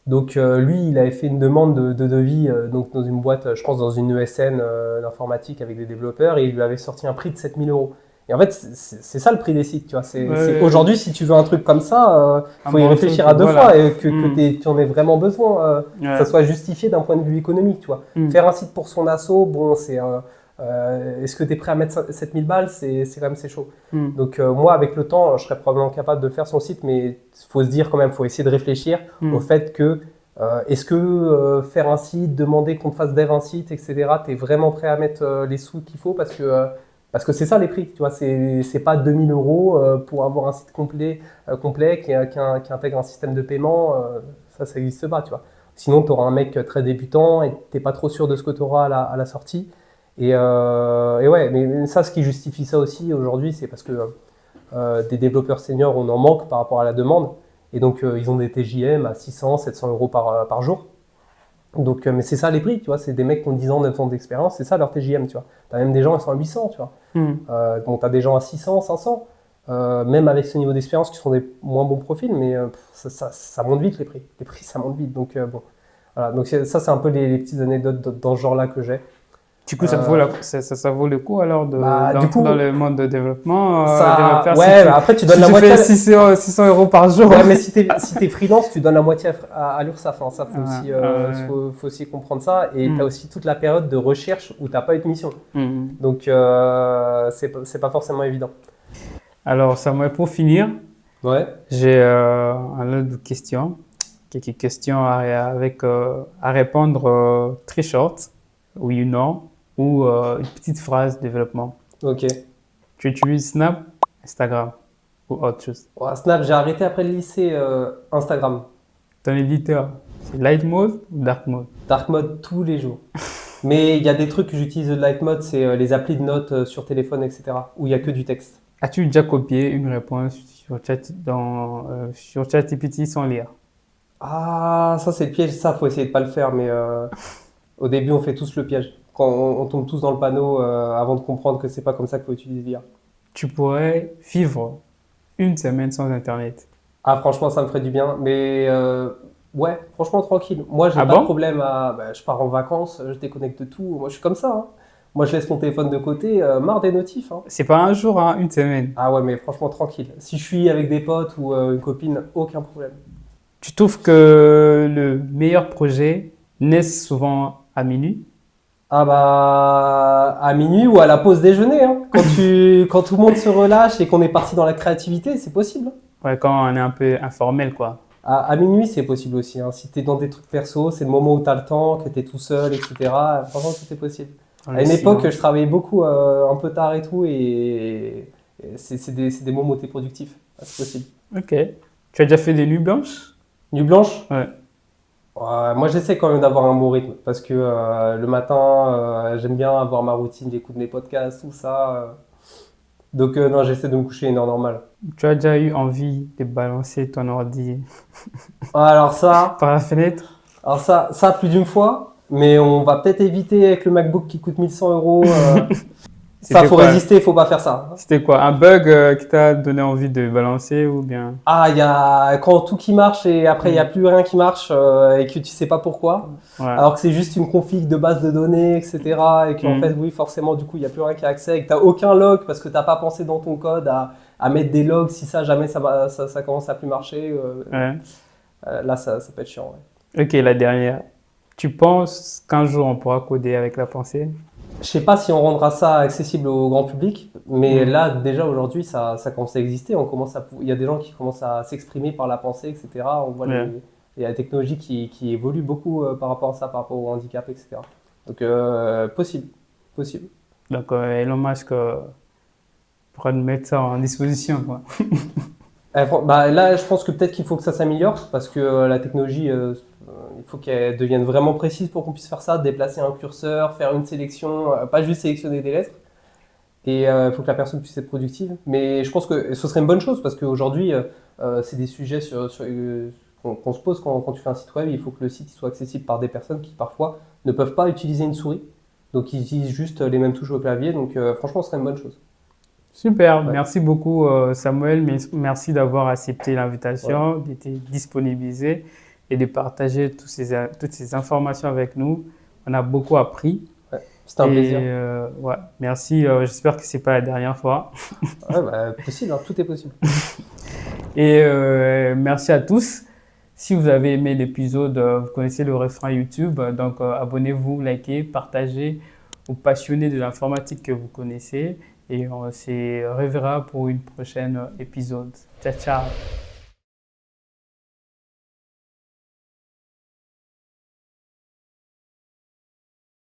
Speaker 1: Donc lui il avait fait une demande de devis donc dans une boîte je pense dans une ESN d'informatique avec des développeurs et il lui avait sorti un prix de 7 000 euros. Et en fait, c'est ça le prix des sites, tu vois.
Speaker 2: Ouais.
Speaker 1: Aujourd'hui, si tu veux un truc comme ça,
Speaker 2: Un
Speaker 1: faut y
Speaker 2: bon truc,
Speaker 1: réfléchir à deux fois
Speaker 2: voilà.
Speaker 1: et
Speaker 2: Mhm.
Speaker 1: tu en aies vraiment besoin, que ça
Speaker 2: Ouais.
Speaker 1: soit justifié d'un point de vue économique, tu vois.
Speaker 2: Mhm.
Speaker 1: Faire un site pour son asso, bon, est-ce que tu es prêt à mettre 7000 balles c'est quand même c'est chaud.
Speaker 2: Mhm.
Speaker 1: Donc moi, avec le temps, je serais probablement capable de faire son site, mais il faut se dire quand même, faut essayer de réfléchir au
Speaker 2: Mhm.
Speaker 1: fait que est-ce que faire un site, demander qu'on te fasse dev un site, etc., tu es vraiment prêt à mettre les sous qu'il faut parce que c'est ça les prix, tu vois, c'est pas 2 000 € pour avoir un site complet qui intègre un système de paiement, ça n'existe pas, tu vois. Sinon, tu auras un mec très débutant et t'es pas trop sûr de ce que tu auras à la sortie. Et ouais, mais ça, ce qui justifie ça aussi aujourd'hui, c'est parce que des développeurs seniors, on en manque par rapport à la demande. Et donc, ils ont des TJM à 600, 700 € par jour. Donc, mais c'est ça les prix, tu vois. C'est des mecs qui ont 10 ans, 9 ans d'expérience, c'est ça leur TJM, tu vois. T'as même des gens qui sont à 800, tu vois.
Speaker 2: Mhm.
Speaker 1: Bon, t'as des gens à 600, 500, même avec ce niveau d'expérience qui sont des moins bons profils, mais ça monte vite les prix. Les prix, ça monte vite. Donc, bon. Voilà. Donc, ça, c'est un peu les petites anecdotes dans ce genre-là que j'ai.
Speaker 2: Du coup,
Speaker 1: Euh,
Speaker 2: ça vaut le coup alors
Speaker 1: du
Speaker 2: d'entrer dans
Speaker 1: coup,
Speaker 2: le monde de développement,
Speaker 1: ça,
Speaker 2: développeur,
Speaker 1: ouais, bah après, tu donnes
Speaker 2: si
Speaker 1: la
Speaker 2: tu
Speaker 1: moitié
Speaker 2: fais 600 euros par jour.
Speaker 1: Ouais, mais si t'es freelance, tu donnes la moitié à l'URSSAF, hein. Ça,
Speaker 2: Ah, ah,
Speaker 1: faut aussi comprendre ça. Et tu as
Speaker 2: hmm,
Speaker 1: aussi toute la période de recherche où t'as pas eu de mission.
Speaker 2: hmm.
Speaker 1: Donc, c'est pas forcément évident.
Speaker 2: Alors, Samuel, pour finir,
Speaker 1: Ouais.
Speaker 2: j'ai un autre question, quelques questions à répondre très short, oui ou non, ou une petite phrase de développement.
Speaker 1: Ok.
Speaker 2: Tu utilises Snap, Instagram. ou autre chose?
Speaker 1: Ouais, Snap, j'ai arrêté après le lycée. Instagram.
Speaker 2: Ton éditeur, c'est light mode ou dark mode?
Speaker 1: Dark mode tous les jours. Mais il y a des trucs que j'utilise de light mode, c'est les applis de notes sur téléphone, etc. Où il y a que du texte.
Speaker 2: As-tu déjà copié une réponse sur ChatGPT sans lire?
Speaker 1: Ah, ça c'est le piège, ça faut essayer de pas le faire, mais au début on fait tous le piège. Quand on tombe tous dans le panneau avant de comprendre que c'est pas comme ça qu'il faut utiliser l'IA.
Speaker 2: Tu pourrais vivre une semaine sans Internet.
Speaker 1: Ah franchement ça me ferait du bien, mais ouais, franchement tranquille. Moi j'ai
Speaker 2: Ah
Speaker 1: pas de
Speaker 2: bon?
Speaker 1: problème je pars en vacances, je déconnecte de tout. Moi je suis comme ça, hein. Moi je laisse mon téléphone de côté, marre des notifs, hein.
Speaker 2: C'est pas un jour, hein, une semaine.
Speaker 1: Ah ouais mais franchement tranquille. Si je suis avec des potes ou une copine, aucun problème.
Speaker 2: Tu trouves que le meilleur projet naît souvent à minuit?
Speaker 1: Ah bah à minuit ou à la pause déjeuner, hein. Quand tout le monde se relâche et qu'on est parti dans la créativité, c'est possible, hein.
Speaker 2: Ouais, quand on est un peu informel, quoi.
Speaker 1: À minuit, c'est possible aussi, hein. Si tu es dans des trucs perso, c'est le moment où tu as le temps, que tu es tout seul, etc. Franchement, tout est possible.
Speaker 2: Dans
Speaker 1: À
Speaker 2: le
Speaker 1: une époque,
Speaker 2: silence.
Speaker 1: je travaillais beaucoup un peu tard et tout, et c'est des moments où tu es productif. Ah, c'est possible.
Speaker 2: Ok. Tu as déjà fait des nuits blanches?
Speaker 1: Nuit blanche,
Speaker 2: Ouais.
Speaker 1: moi j'essaie quand même d'avoir un bon rythme, parce que le matin, j'aime bien avoir ma routine, j'écoute mes podcasts, tout ça. Donc non, j'essaie de me coucher à une heure normale.
Speaker 2: Tu as déjà eu envie de balancer ton ordi
Speaker 1: Alors ça,
Speaker 2: par la fenêtre?
Speaker 1: ça plus d'une fois, mais on va peut-être éviter avec le MacBook qui coûte 1100 euros. Ça,
Speaker 2: C'était
Speaker 1: faut
Speaker 2: quoi?
Speaker 1: résister, faut pas faire ça.
Speaker 2: C'était quoi? Un bug qui t'a donné envie de balancer ou bien?
Speaker 1: Ah, il y a quand tout qui marche et après il y a
Speaker 2: Mm.
Speaker 1: plus rien qui marche et que tu sais pas pourquoi.
Speaker 2: Ouais.
Speaker 1: Alors que c'est juste une config de base de données, etc. Et qu'en
Speaker 2: Mm.
Speaker 1: fait, oui, forcément, du coup, il y a plus rien qui a accès et que t'as aucun log parce que t'as pas pensé dans ton code à mettre des logs si ça jamais ça commence à plus marcher.
Speaker 2: Ouais.
Speaker 1: Là, ça peut être chiant. Ouais.
Speaker 2: Ok, la dernière. Tu penses qu'un jour on pourra coder avec la pensée?
Speaker 1: Je sais pas si on rendra ça accessible au grand public, mais
Speaker 2: Mm.
Speaker 1: là, déjà aujourd'hui, ça commence à exister. Il y a des gens qui commencent à s'exprimer par la pensée, etc. On voit
Speaker 2: Ouais.
Speaker 1: il y a la technologie qui évolue beaucoup par rapport à ça, par rapport au handicap, etc. Donc, possible.
Speaker 2: Donc Elon Musk pourra nous mettre ça en disposition, quoi.
Speaker 1: Là, je pense que peut-être qu'il faut que ça s'améliore parce que la technologie, il faut qu'elle devienne vraiment précise pour qu'on puisse faire ça, déplacer un curseur, faire une sélection, pas juste sélectionner des lettres. Et il faut que la personne puisse être productive. Mais je pense que ce serait une bonne chose parce qu'aujourd'hui, c'est des sujets qu'on se pose quand tu fais un site web. Il faut que le site soit accessible par des personnes qui parfois ne peuvent pas utiliser une souris. Donc ils utilisent juste les mêmes touches au clavier. Donc franchement, ce serait une bonne chose.
Speaker 2: Super,
Speaker 1: Ouais.
Speaker 2: merci beaucoup Samuel, merci d'avoir accepté l'invitation, d'être disponibilisé et de partager toutes ces informations avec nous. On a beaucoup appris.
Speaker 1: C'était un plaisir.
Speaker 2: Ouais, merci, j'espère que c'est pas la dernière fois.
Speaker 1: Ouais, possible, hein, tout est possible.
Speaker 2: Et merci à tous. Si vous avez aimé l'épisode, vous connaissez le refrain YouTube, donc abonnez-vous, likez, partagez aux passionnés de l'informatique que vous connaissez. Et on se reverra pour une prochaine épisode. Ciao, ciao.